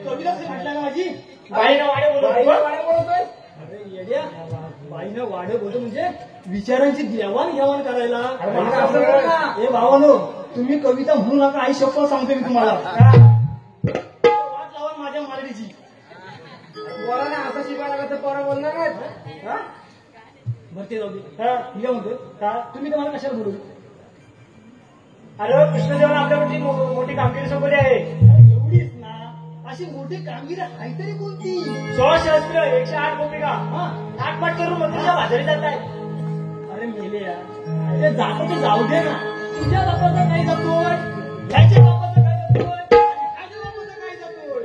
कविता म्हटलं ना माझी बाईनं वाडे बोलतोय अरे येड्या बाईनं वाडे बोलतो म्हणजे विचारांची देवाणघेवाण करायला हे भावानो तुम्ही कविता म्हणू नका आई शपथ सांगतो मी तुम्हाला वाट लावा माझ्या मराठीची पोराने असं शिकायला लागलं तर पोरा बोलणार नाहीत बरं ते जाऊ दे मी काय म्हणतोय का तुम्ही तर मला कशाला बोलू अरे कृष्णदेवाने आपल्यावरची मोठी कामगिरी सोबत आहे एवढीच ना अशी मोठी कामगिरी आहे तरी कोणती 100 शस्त्र 108 भूमिका 8 पाठ करून मंदिराच्या बाजारी जात आहे अरे मेले यार ते जातो ते जाऊ दे ना तुझ्या बापाचा काय जातोय त्याच्या बापाचा काय जातोय माझ्या बापाचा काय जातोय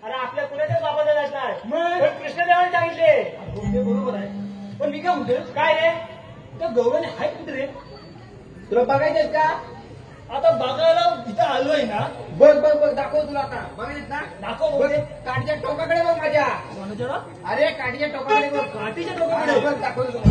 अरे आपल्या कुणाच्याच बापाचा जात नाही मग कृष्णदेवाने सांगितले बरोबर आहे पण मी काय म्हणतोय काय रे त्या गौराने हाय कुठे रे तुला बघायचेत का आता बघायला इथं आलोय ना बघ बघ बघ दाखव तुला आता बघायचेत ना दाखव बघ बघते काठीच्या टोकाकडे बघ माझ्या कोणाच्या अरे काठीच्या टोकाकडे बघ काठीच्या टोकाकडे बघ दाखव तुला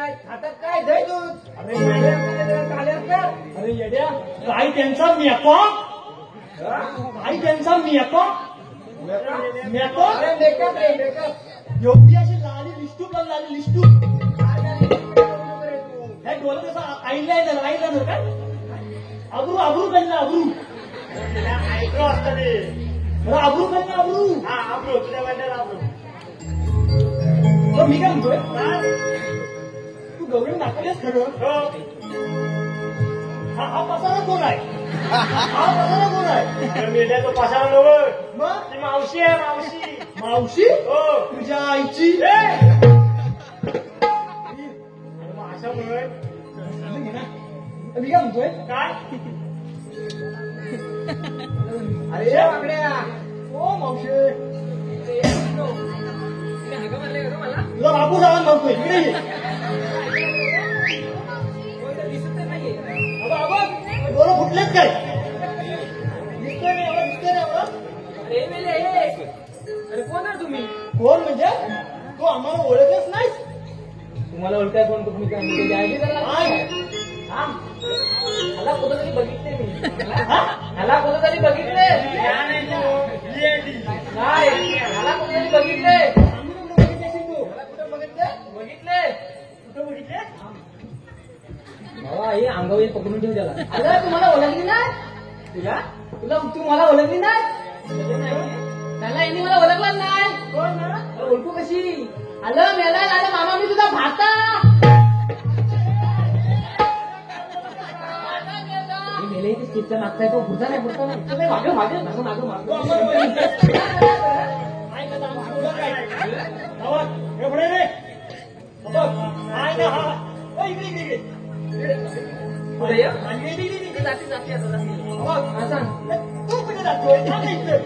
काय हातात काय दही दूध अरे येड्या, चालेल का अरे येड्या, काय त्यांचा मेको, काय त्यांचा मेको, मेको, अरे मेकअप रे मेकअप एवढी अशी लाली लिस्टू पण लाली लिस्टू, हे डोलं कसं आईला आहे त्याला, आईला जर काय अब्रू अब्रू त्यांना अब्रू ऐकलं असतं ते, अरे अब्रू त्यांना अब्रू, हा अब्रू तुझ्या वाट्याला अब्रू. मी काय म्हणतोय, तू गौरव दाखवलेस खरं, हा पसारा कोण आहे, हा पसारा कोण आहे, मेढ्याचा पसारा नव्हं, मग ती मावशी आहे, मावशी, मावशी, हो तुझ्या आईची, अशा म्हणून मी काय म्हणतोय, काय अरे वाकड्या हो मावशी, तुला बापू जाऊन बघतोय इकडे ये. डोळं फुटलेत काय, दिसतोय नाही एवढं, दिसतोय नाही एवढं, अरे कोण आहे तुम्ही कोण म्हणजे तू आम्हाला ओळखच नाहीस, तुम्हाला ओळखाय कोण तुम्ही काय ह्याला कुठं तरी बघितले मी, ह्याला कुठं तरी बघितले काय ह्याला कुठं तरी बघितले, कुठं बघितले, बाबा हे अंगावर पकडून ठेवू त्याला अगं तुम्हाला ओळखली नाही, तुला तुला तू मला ओळखली नाही, त्याला यांनी मला ओळखलं नाही, कोण ना ओळखू कशी आलं मेला आलं मामा मी तुझा भाता, मेले इथे स्टेजचा मागचा तो पुढचा नाही पुढचा नाही मागं मागं मागं मागं तू मागं आम्हाला ओळखतेस. काय का दाम, तुझं काय गावात हे पुढे रे, बघ काय ना, हा ओ, इकडे इकडे इकडे पुढे ये. इकडे इकडे जाती जाती आता जाती. बघ हा सांग तू कुठे जातोय, थांब इथं.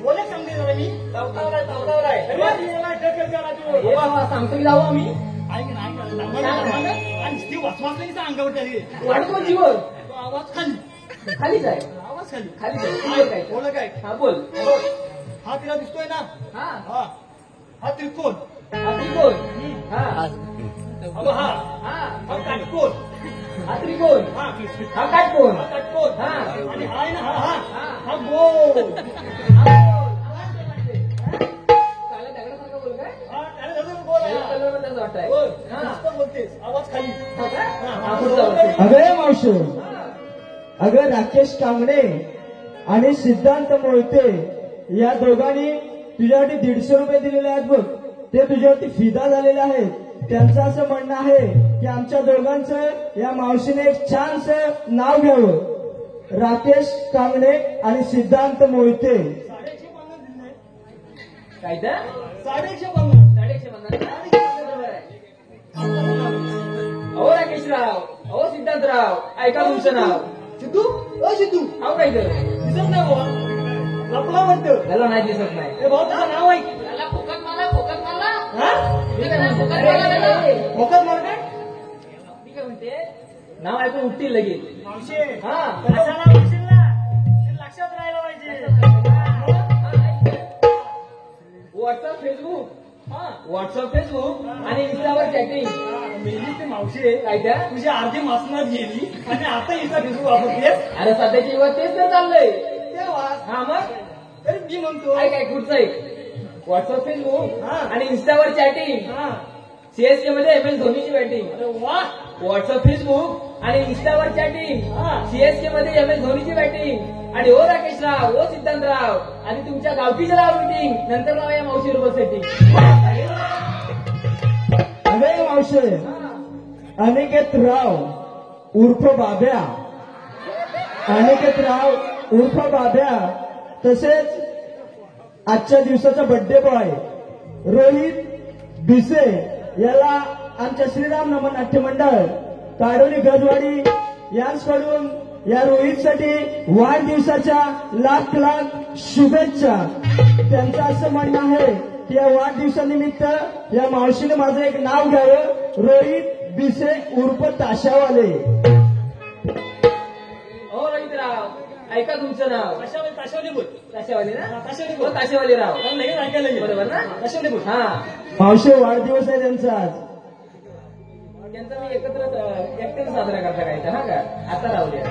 बोले सांगते जरा मी, चौकावर आहे चौकावर आहे अरे मला ढकल करा तू. हे बाबा सांगतो की जाऊ आम्ही ऐक ना, ऐक ना, सांगा. आणि ती वाचवाचली अंगावर त्याची, वाढतो जीवन तो आवाज खाली, खालीच आहे आवाज खाली, खालीच आहे तुझं काय बोला काय, हा बोल हा तिला दिसतोय ना, हा हा हा त्रिकोण, हा त्रिकोण हा हा हा हा काटकोण, हा त्रिकोण हा हा काटकोण हा काटकोण, हा. आणि हा आहे ना, हा हा हा. हा गोल, काला दगडासारखं बोल काय हा त्याला धरून गोल आहे. कलर मध्ये असं वाटतंय गोल. हा. नुसतं बोलतेस, आवाज खाली, हा का? हा. हा, पुढचा बोल. अगं मावशी, हा. अगं राकेश कांगणे आणि सिद्धांत मोहिते या दोघांनी तुझ्यासाठी 150 रुपये दिलेले आहेत बघ, ते तुझ्यावरती फिदा झालेले आहेत. त्यांचं असं म्हणणं आहे की आमच्या दोघांचं या मावशीने एक छानसं नाव घ्यावं, राकेश कांगणे आणि सिद्धांत मोहिते. 150 दिले, काय तर 150. 150 बरोबर आहे. अहो राकेशराव, अहो सिद्धांतराव, ऐका तुमचं नाव सिद्धू, ओ सिद्धू, अहो काय तर दिसत नाही बाबा, लपला म्हणतो. त्याला नाही दिसत नाही ए भाऊ तुझं नाव ऐक, त्याला फुकट मला, हा मी काय म्हणतो? फुकट अरे, मला अरे, अरे. मोकत मार काय, मी काय म्हणते नाव ऐकून उठतील लगेच मावशी, हा. कशाला म्हणशील ना, ते लक्षात राहायला पाहिजे. व्हॉट्सअप फेसबुक व्हॉट्सअप फेसबुक आणि इन्स्टावर चॅटिंग मेली ते मावशी आहे, काय त्या तुझी अर्धी मासनात गेली आणि आता इथं फेसबुक वापरतेस, अरे सध्याची युवा तेच तर चाललंय तेव्हा हा मग तरी मी म्हणतो, काय काय कुठचं आहे व्हॉट्सअप फेसबुक हा. आणि इन्स्टावर चॅटिंग हा सीएसके मध्ये एम एस धोनीची बॅटिंग अरे वा, व्हॉट्सअप फेसबुक आणि इन्स्टावर चॅटिंग हा. सीएसके मध्ये एम एस धोनीची बॅटिंग आणि ओ राकेशराव ओ सिद्धांतराव आणि तुमच्या गावकीच्या नाव मीटिंग नंतर नाव या मावशी रुपये सेटिंग अगं मावशी, अनिकेत राव उर्फ बाब्या, अनिकेत राव उर्फ बाब्या, तसेच आजच्या दिवसाचा बर्थडे बॉय रोहित भिसे याला आमच्या श्रीराम नमन नाट्य मंडळ काडोली गजवाडी यांच्याकडून या रोहितसाठी वाढदिवसाच्या लाख लाख शुभेच्छा. त्यांचं असं म्हणणं आहे की या वाढदिवसानिमित्त या मावशीने माझं एक नाव घ्यावं, रोहित भिसे उर्फ ताशावाले. ओ रोहितराव ऐका तुमचं नाव ताशावली बोल, ताशेवाले ना ताशावली ओ बोल, ताशेवाले राव लगेच ऐकायला येईल. बरोबर ना ताशावली बोल, हा मावशी वाढदिवस आहे त्यांचा आज. त्यांचा मी एकटेच साजरा करता काय हा का आता राहूया.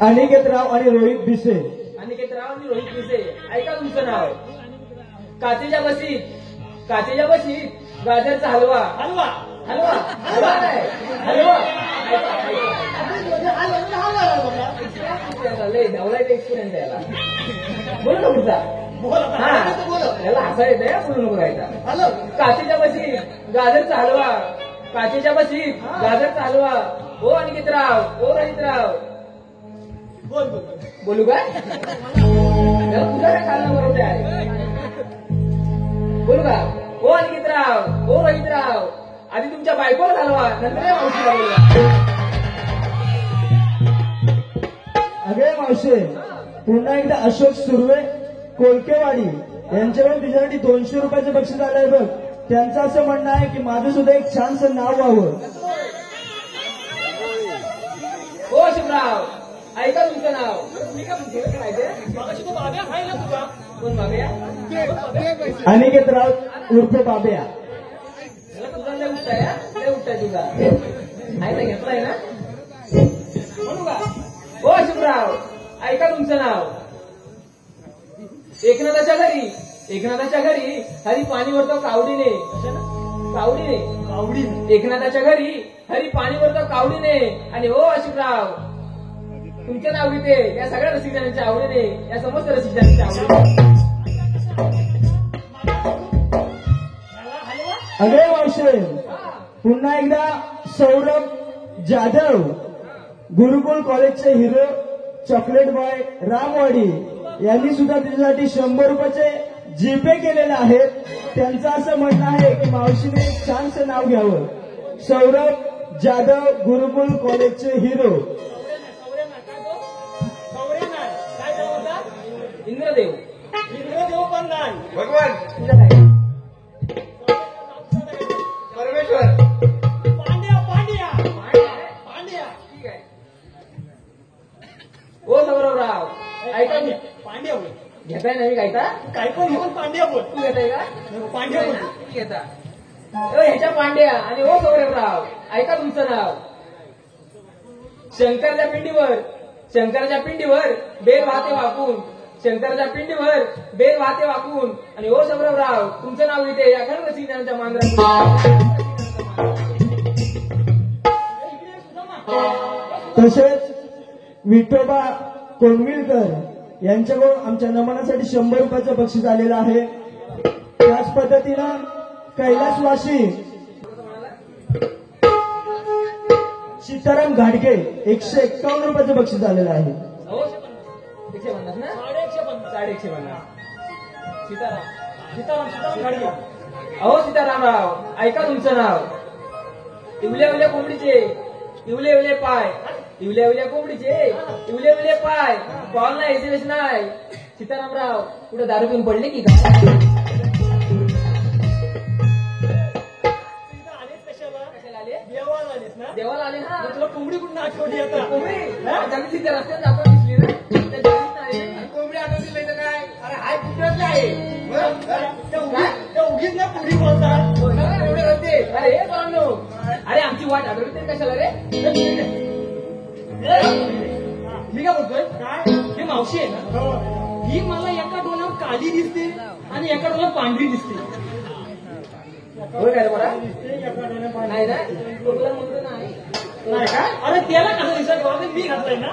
अनिकेतराव आणि रोहित भिसे. अनिकेतराव आणि रोहित भिसे. ऐका तुमचं नाव. काचेच्या बशीत गाजरचा हलवा. हलवा हलवा हलवा नाही हलवा. नवलायचा एक्सपिरियन्स याला. बोल ना पुढचा. याला हसा येत आहे बोलू नको राहायचा. काचेच्या बशीत गाजरचा हलवा. काचेच्या बशीत गाजरचा हलवा. ओ अनिकेतराव ओ रोहितराव. बोलू काय तुझा काय खाल्लं बरोबर आहे. बोलू का. ओ अनिकेतराव ओ रोहितराव. आधी तुमच्या बायकोला घालवा नंतर मावशीला बोलवा. अगे मावशे पुन्हा एकदा अशोक सुर्वे कोलकेवाडी यांच्याकडून तुझ्यासाठी 200 रुपयाचं बक्षीस आलंय बघ. त्यांचं असं म्हणणं आहे की माझं सुद्धा एक छानसं नाव व्हावं. हो शिवराव ऐका तुमचं नाव. कोण बाब्या. अनिकेतराव उर्फ बाब्या. तुझा लय उठताय तुझा आहे ना घेतलाय ना. म्हणू का. हो शिवराव ऐका तुमचं नाव. एकनाथाच्या घरी हरी पाणी भरतो कावडीने. एकनाथाच्या घरी हरी पाणी भरतो कावडीने. आणि हो शिवराव तुमचं नाव घेते या सगळ्या रसिकजनांच्या आवडीने या समस्त रसिकजनांच्या आवडीने. अगे मावशे पुन्हा एकदा सौरभ जाधव गुरुकुल कॉलेजचे हिरो चॉकलेट बॉय रामवाडी यांनी सुद्धा तुझ्यासाठी 100 रुपयाचे जीपे केलेले आहेत. त्यांचं असं म्हणणं आहे की मावशीने एक छानसं नाव घ्यावं. सौरभ जाधव गुरुकुल कॉलेजचे हिरो. इंद्रदेव पण नाही. भगवान परमेश्वर. पांड्या ठीक आहे. ओ सौरभराव ऐका पांड्या बोल. घेताय नाही गायता. काय पण घेऊन पांड्या बोल. तू घेताय का. पांड्या बोल. घेता. ह्याच्या पांड्या आणि ओ सौरभराव ऐका तुमचं नाव. शंकराच्या पिंडीवर बेल वाहते वाकून. आणि ओ सौरभराव तुमचं नाव इथे या खरं रसिकजनांच्या मांजरा. तसेच विठोबा कोंडविलकर यांच्याकडून आमच्या नमनासाठी 100 रुपयाचं बक्षीस आलेलं आहे. त्याच पद्धतीनं कैलासवासी सीताराम घाडगे 151 रुपयाचं बक्षीस आलेलं आहे. 150 ना. 150. सीताराम गाडगे. अहो सीतारामराव ऐका तुमचं नाव. इवल्या कोंबडीचे इवले पाय. इवले पाय. कॉल नाही एसएमएस नाही. सीतारामराव कुठे दारू पिऊन पडले की काय. देवाला आले ना. तुला कोंबडी कुठून आठवली आता. कोंबडी तिथे रस्त्यात जातो दिसली ना. कोंबडी आठवली नाही तर काय. अरे हाय कुठलं आहे. उगीच ना पुढी बोलतात. एवढे रस्ते. अरे हे पाहणो. अरे आमची वाट आठवली तरी कशाला रे. मी काय बोलतोय काय ही मावशी आहे ना. ही मला एका डोळ्यावर काळी दिसते आणि एका डोळ्यावर पांढरी दिसते. होय काय बरा एका डोळ्यावर नाही ना. तुला म्हणतो नाही. नाही का. अरे त्याला कसं दिसत बाबा मी घातलंय ना.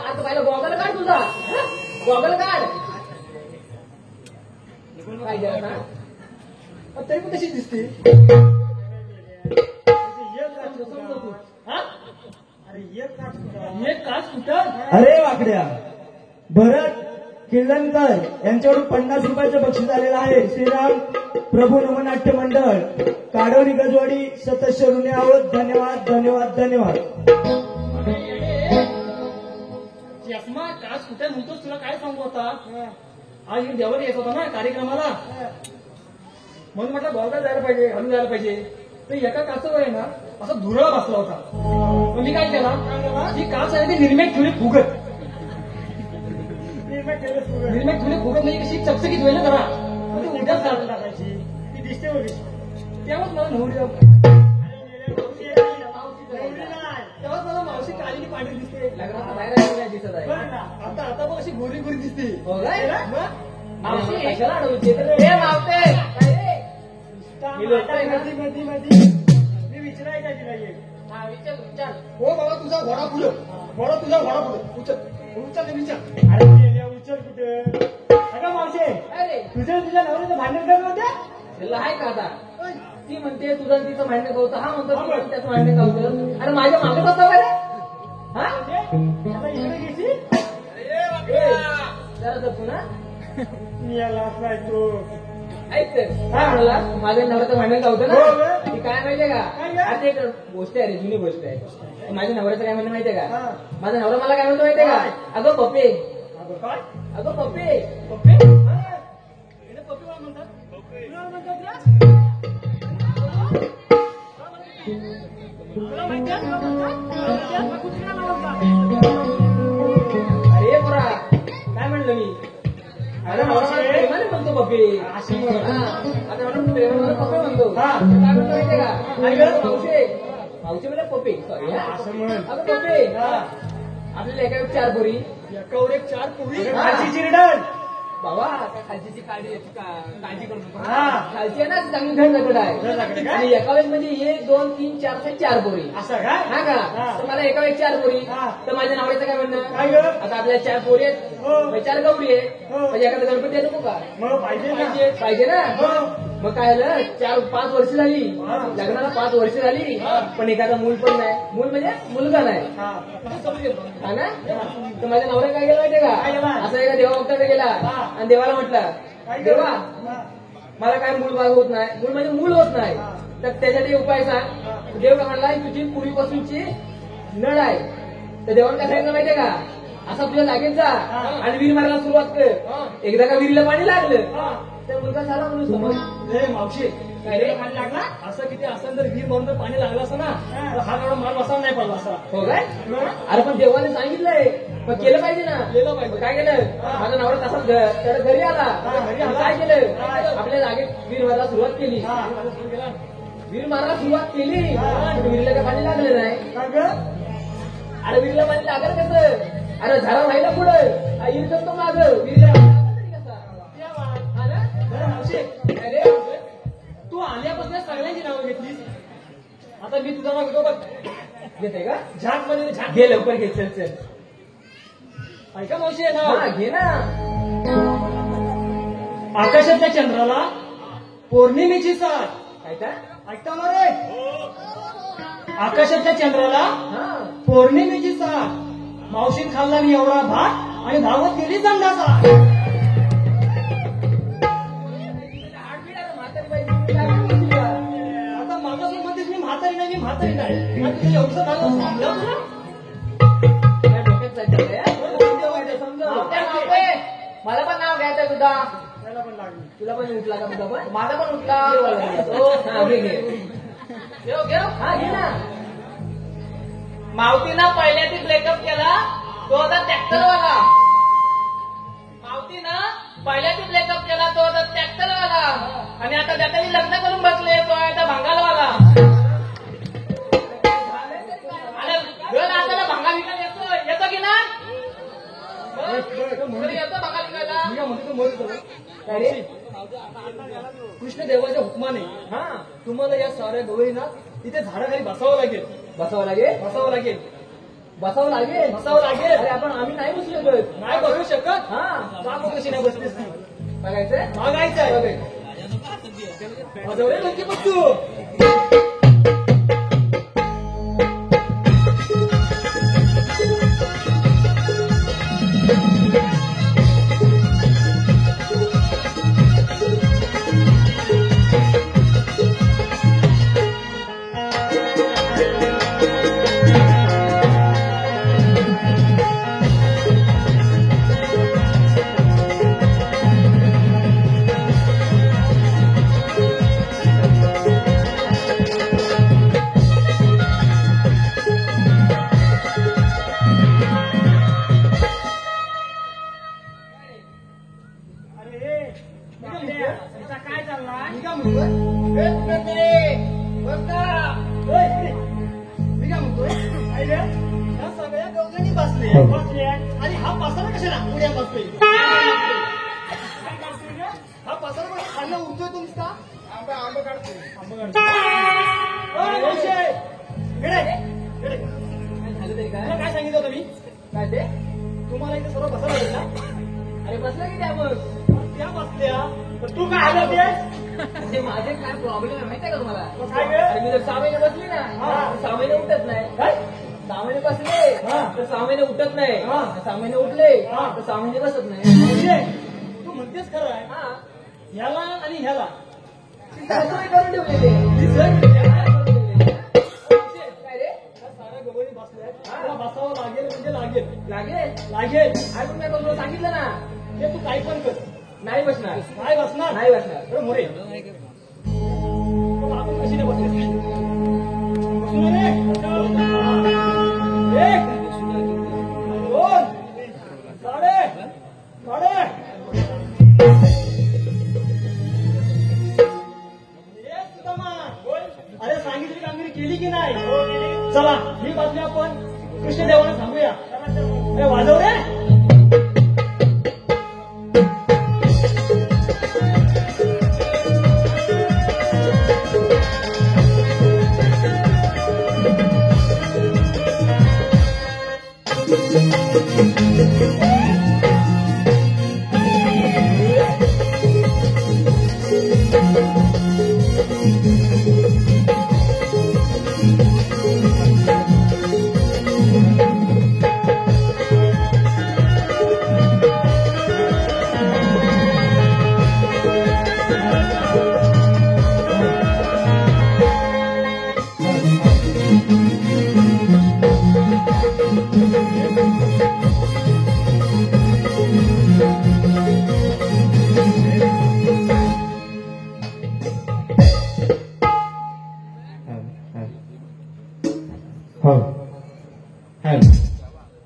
आता पहिला गॉगल काढ तुझा. गॉगल काढ. काय गेला ना. तरी पण तशी दिसते. एक काच कुठं. अरे वाकड्या भरत किल्लनकर यांच्याकडून 50 रुपयाचं बक्षीस आलेलं आहे. श्रीराम प्रभू नवनाट्य मंडळ काडवली गजवाडी सदस्य ऋणी आहोत. धन्यवाद. चष्मा काच कुठे म्हणतोस तुला काय सांगू आता. आज इकडे देवाला येत होता ना कार्यक्रमाला म्हणून म्हटलं गॉगल जायला पाहिजे घालून जायला पाहिजे. तर एका काचावर आहे ना असा धुरळा बसला होता. मग मी काय केला ही काच आहे ती निर्मेक ठेवली फुगत म्हणजे कशी चकचकीत होईल ना जरा. ती उद्याच काढून टाकायची. ती दिसते वगैरे तेव्हाच मला नवरी तेव्हाच मला मावशी काळी पांढरी दिसते. लग्नात बाहेर दिसत आहे. आता आता बघ अशी गोरी गोरी दिसते. हो काय? मावशी कशाला अडवते? मावते मी विचारायचं तिला ये. हा विचार विचार. हो बाबा तुझा घोडा पुढं उचल विचार. अरे मेल्या, उचल कुठे? अगं मावशे, अरे तुझ्या नवऱ्याचं भांडण करत होत्या? त्याला आहे का आता? ती म्हणते तुझं आणि तिचं भांडण गावतं. हा म्हणतो तुझं आणि त्याचं भांडण गावतं. अरे माझ्या मागे बसता बरं. हा आता इकडे घेशील? जरा जपू ना. मी याला नाही तू. ऐक तर काय म्हणाला माझ्या नवऱ्याचं भांडण गावतं हो ना. ग. ती काय माहितीये का? काय ग? आता एक गोष्ट आहे रे, जुनी गोष्ट आहे. माझ्या नवऱ्याचं काय म्हणणं माहितीये का? हा. माझा नवरा मला काय म्हणतो माहितीये का? अगं पप्पे, अगं काय? अगं पप्पे. पप्पे? हा. हिने पप्पी मला म्हणतात. तुला म्हणतात का? तुला माहिती आहे? तुला म्हणतात? कुत्र्याला म्हणतात. अरे पोरा काय म्हणलं मी? अरे नवरा मला प्रेमाने म्हणतो पप्पे. अशी म्हण. हा. आता मला प्रेमाने मला पप्पे म्हणतो. हा. काय म्हणतो माहितीये का? काय ग? मावशे मावशे म्हणजे पप्पे. सॉरी हा. असं म्हण. अगं पप्पे हा. आपल्याला एका वेळी 4 पोरी. एकावर एक 4 पोरी. अगं खालची चिरडण. बाबा त्या खालची काळजी याची काळजी करू नको. हा. खालची आहे ना चांगली धडधड आहे. धडधड काय? आणि एका वेळेस म्हणजे 1, 2, 3, 4 ते 4 पोरी. असं काय? हा का? हा. तर मला एका वेळेस 4 पोरी. हा. तर माझ्या नवऱ्याचं काय म्हणणं? काय ग? आता आपल्याला 4 पोरी आहेत. हो. 4 गौरी आहे. हो. म्हणजे एखादा गणपती नको का? मग पाहिजे ना. पाहिजे ना. हो. मग काय झालं 4-5 वर्ष झाली. हा. लग्नाला 5 वर्ष झाली. पण एखादा मूल पण नाही. मूल म्हणजे मुलगा नाही. हा. हा ना. तर माझ्या नवऱ्या काय केलं माहितीये काय केलं? का? असं एका देवा भक्ताकडे गेला हा. आणि देवाला म्हटलं काय देवा हा. मला काय मूल बाळ होत नाही. मूल म्हणजे मूल होत नाही. हा. तर त्यासाठी उपाय सांग. देव काय म्हणला तुझी पूर्वीपासूनची नळ आहे. तर देवाने काय सांगितलं माहितीये का? असा तुझ्या जागेत जा आणि विहीर मारायला सुरुवात कर. एकदा का विहिरीला पाणी लागलं हा. तर मुलगा झाला म्हणून समज. ए मावशी काय रे? पाणी लागला असं किती असं जर विहीर म्हणून जर पाणी लागलं असं ना तर हा एवढा माल बसावा नाही पडला असा. हो काय? अरे पण देवाने सांगितलंय पण केलं पाहिजे ना. केलं पाहिजे. काय केलं? माझा नवरा तसाच त्याला घरी आला. घरी आला. काय केलं? आपल्या जागेत विहीर मारायला सुरुवात केली. हा. विहीर मारायला सुरुवात केली. पण विहिरीला काय पाणी लागलं नाही. काय ग? अरे विहिरीला पाणी लागलं कसं? अरे झाडा राहिला पुढं विहीर करतो माग विहिरीला पाणी लागलं तरी कसा? हा ना? बरं मावशी अरे तू आल्यापासून सगळ्यांची नावं घेतलीस. आता मी तुझा नाव घेतो बघ. घेते का? झाक मध्ये झाक. घे लवकर घे. चल चल. ऐका मावशी आहे नाव. हा घे ना. आकाशातल्या चंद्राला पौर्णिमेची साथ. काय काय? ऐकता ना रे? आकाशातल्या चंद्राला हा पौर्णिमेची साथ. मावशीन खाल्ला मी एवढा भात आणि धावत गेली संडासा. आता मागासून म्हणतेस मी म्हातारी नाही मी म्हातारी नाही. आणि तुझं एवढं झालं थांबलं तुला? काय डोक्यात चालतं रे? समजा. मला पण नाव घ्यायचं तुझा. त्याला पण लागली. तुला पण उठला का तुझा पण? माझा पण उठला. हो. हा, घे घे. हा घे ना. मावतीनं पहिल्याची ब्रेकअप केला तो होता ट्रॅक्टरवाला. मावतीनं पहिल्याची ब्रेकअप केला तो होता ट्रॅक्टरवाला. आणि आता त्याच्याशी लग्न करून बसले तो आहे आता भंगालवाला. आणि घर आता भंगा विकायला येतो की ना? येतो भंगा विकायला. मी काय म्हणतो मरू तुला. काय रे? कृष्ण देवाच्या हुकमाने हा तुम्हाला या साऱ्या गवळींना तिथे झाडाखाली बसावं लागेल. बसावं लागेल. बसावं लागेल. बसावं लागेल. बसावं लागेल. अरे आपण आम्ही नाही बसू शकत. नाही बसू शकत. हा का कशी नाही बसलीस ती? बघायचंय. मागायचंय. माझ्यावर नक्की बसतो. चालला मी काय म्हणतोय मी काय म्हणतोय या सगळ्या गवजणी बसले आणि हा पसारा कशाला उड्या बसतोय हा पसारा पण खाल्लं उडतोय तुमचा आंबा काढतोय काय सांगितलं होतं मी काय ते तुम्हाला इथे सर्व बसायला लागेल ना अरे बसला की त्यावर त्या बसल्या तर तू काय आलं तेच ते माझे काय प्रॉब्लेम आहे माहितीये का तुम्हाला काय ग? अरे मी जर 6 महिने बसली ना तर 6 महिने उठत नाही काय 6 महिने बसले तर 6 महिने उठत नाही हा. 6 महिने उठले तर 6 महिने बसत नाही म्हणजे तू म्हणतेस खरं आहे हा ह्याला आणि ह्याला तसंही करून ठेवलेले काय रे या साऱ्या गवळणी बसल्या तुला बसावं लागेल म्हणजे लागेल लागेल लागेल ऐकून मी तुला सांगितलं ना ते तू काही पण कर नाही बसणार काय बसणार नाही बसणार बरं मोरे मग आपण कशी नाही बसले बसून रे एक दोन साडे अरे सांगितली कामगिरी केली की नाही चला ही बातमी आपण कृष्णदेवाला सांगूया अरे वाजव रे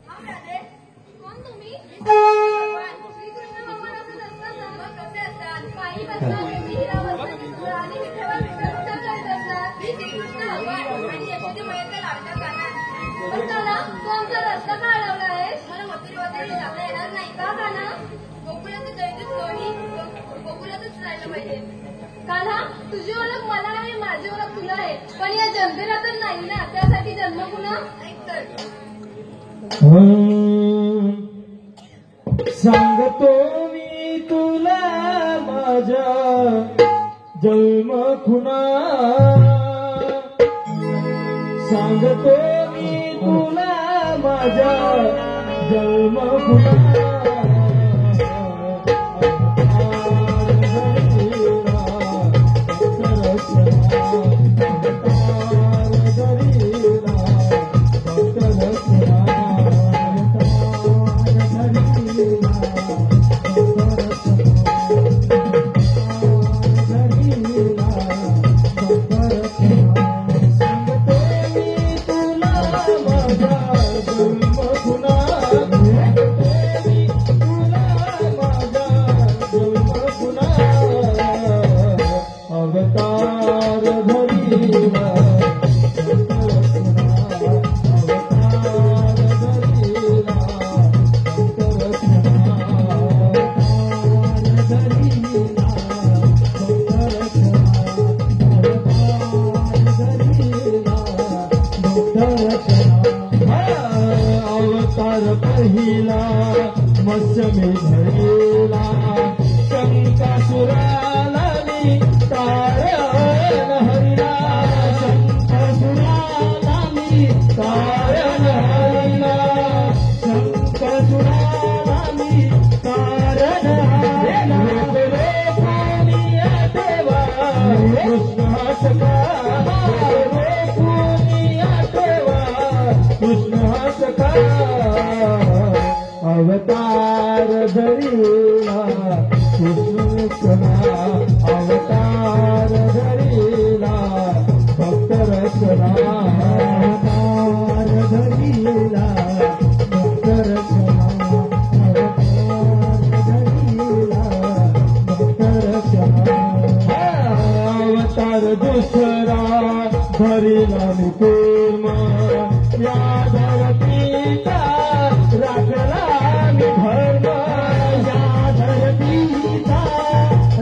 कोण तुम्ही श्रीकृष्ण भगवान असत असतात कसे असतात पायी बसतात आणि विठ्ठल करीत असतात श्रीकृष्ण भगवान आणि यशोदी मैयाचा लाडका काना पण काना तू आमचा रस्ता का अडवला आहेस मला मथुरेमध्ये जाता येणार नाही का काना गोकुळाचं दैनिक दोन्ही गोकुळातच राहिलं पाहिजे काना तुझी ओळख मला आणि माझी ओळख तुला आहे पण या जनतेला तर नाही ना त्यासाठी जन्म पुन्हा ऐक तर सांगतो मी तुला माझ्या जन्म खुना सांगतो मी तुला माझ्या जन्म खुना पहिला मत्स्य में धरेला शंकासुराला मी तारण हरिला शंकासुराला मी तारण हरिला शंकासुराला मी तारण हरिला देवा कृष्ण सखा कृष्ण सखा अवतार धरी धरीला मी कूर्म या धरतीचा राखला मी धर्म या धरतीचा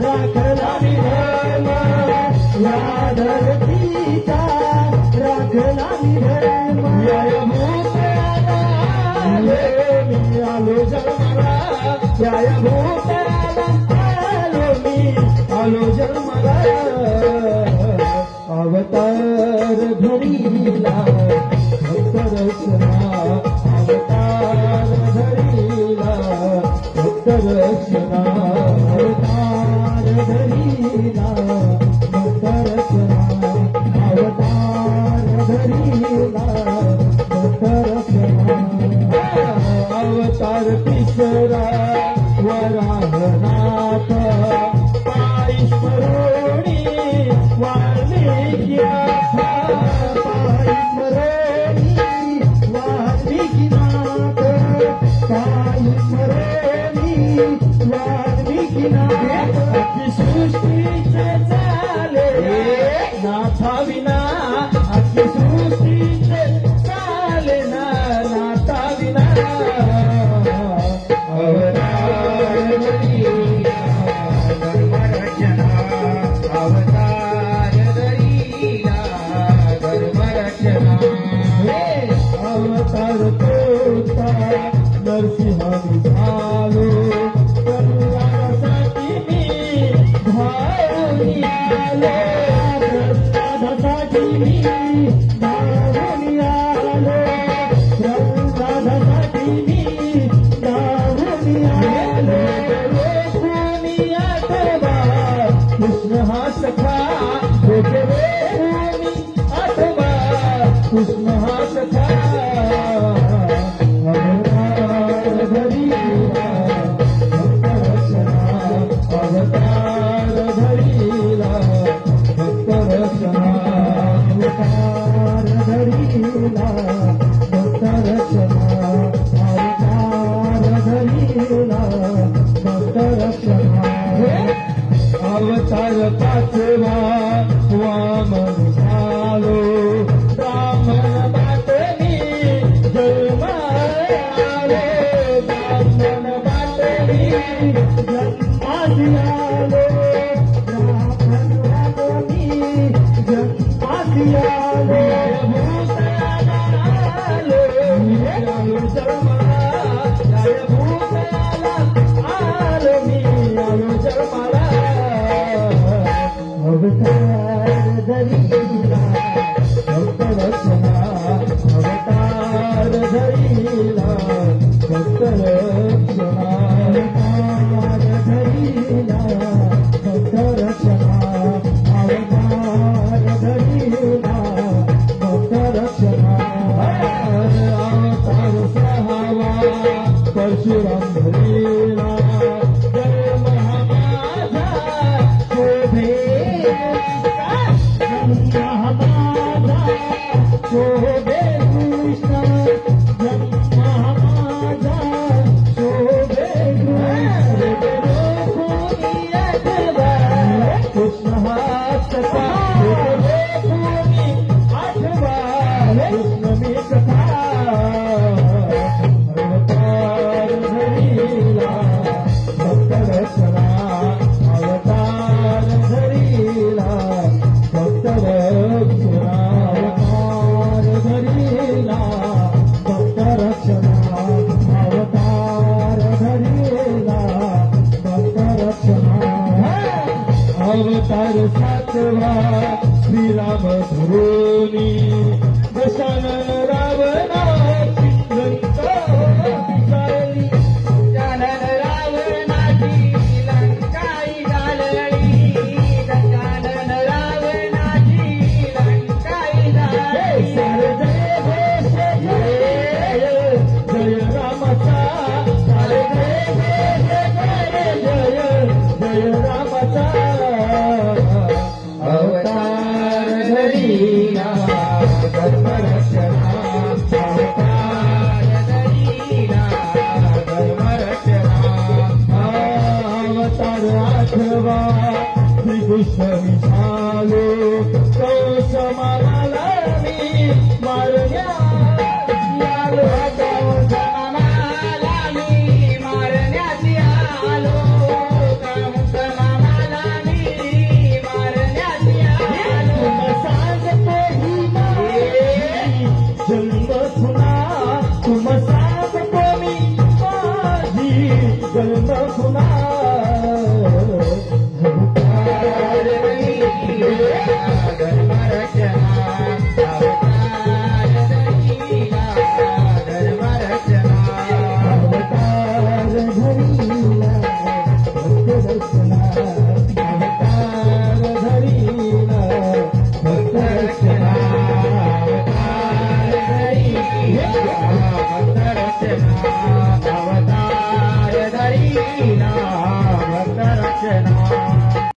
राखला मी धर्म या धरतीचा राखला मी धर्म यायभूत आले मी आलो जन्माला यायभूत आलो मी आलो जन्माला अवतार धरीला भक्त रक्षणा अवतार धरीला भक्त रक्षणा अवतार धरीला भक्त रक्षणा अवतार धरीला भक्त रक्षणा अवतार तिसरा वराहनाथ पायी स्मरोणी वाल्मिकीनाथ पायी स्मरोणी वाल्मिकीनाथ अखी सृष्टीचे चाले नाथा विना अखी सृष्टीचे चाले ना नाथा विना अवतार धरीला धर्मरक्षणा अवतार धरीला धर्मरक्षणा अवतार तोता नरसिंह झालो प्रल्हादासाठी मी धावून आलो प्रल्हादासाठी मी धावून आलो प्रल्हादासाठी मी धावून आलो कोणी आठवा कृष्ण हा सखा कोणी आठवा कृष्ण हा सखा अवतार धरीला भक्त रक्षणा अवतार धरीला भक्त रक्षणा अवतार धरीला भक्त रक्षणा अवतार धरीला भक्त रक्षणा अवतार पाचवा वामन झालो ब्राह्मण बाटली जन्मालो ब्राह्मण बाटली जन्मासी आलो ब्राह्मण बाटली जन्मासी आलो भूतालो आलो जन्माला भूताला आलो मी आलो जन्माला अवतार धरीला भक्त रक्षणा अवतार धरीला भक्त रक्षणा अवतार धरीला भक्त रक्षणा अवतार धरीला भक्त रक्षणा अवतार सहावा परशुराम धरीला जन्म माझा शोभे शोभे कृष्ण जन्म माझा शोभे कृष्ण हा सखा कोणी आठवा कृष्ण मी सखा अवतार धरीला भक्त रक्षणा अवतार धरीला भक्त रक्षणा अवतार धरीला भक्त रक्षणा अवतार धरीला भक्त रक्षणा अवतार सातवा श्रीराम धरुणी दशानन रावणाची लंका जाळली दशानन रावणाची लंकाई जाळली दशानन रावणाची लंकाई जाळली सारे जय घोष जय जय रामाचा सारे जय घोष जय जय रामाचा अवतार धरीला धर्मरक्षणा अवतार धरीला धर्मरक्षणा अवतार आठवा श्रीकृष्ण झालो कंस मामाला मी मारण्या आलो कंस मामाला मी मारण्याची आलो कंस मामाला मी मारण्याची आलो सांगतो ही माझी जन्म खुना तुम सांगतो मी माझी जन्म खुना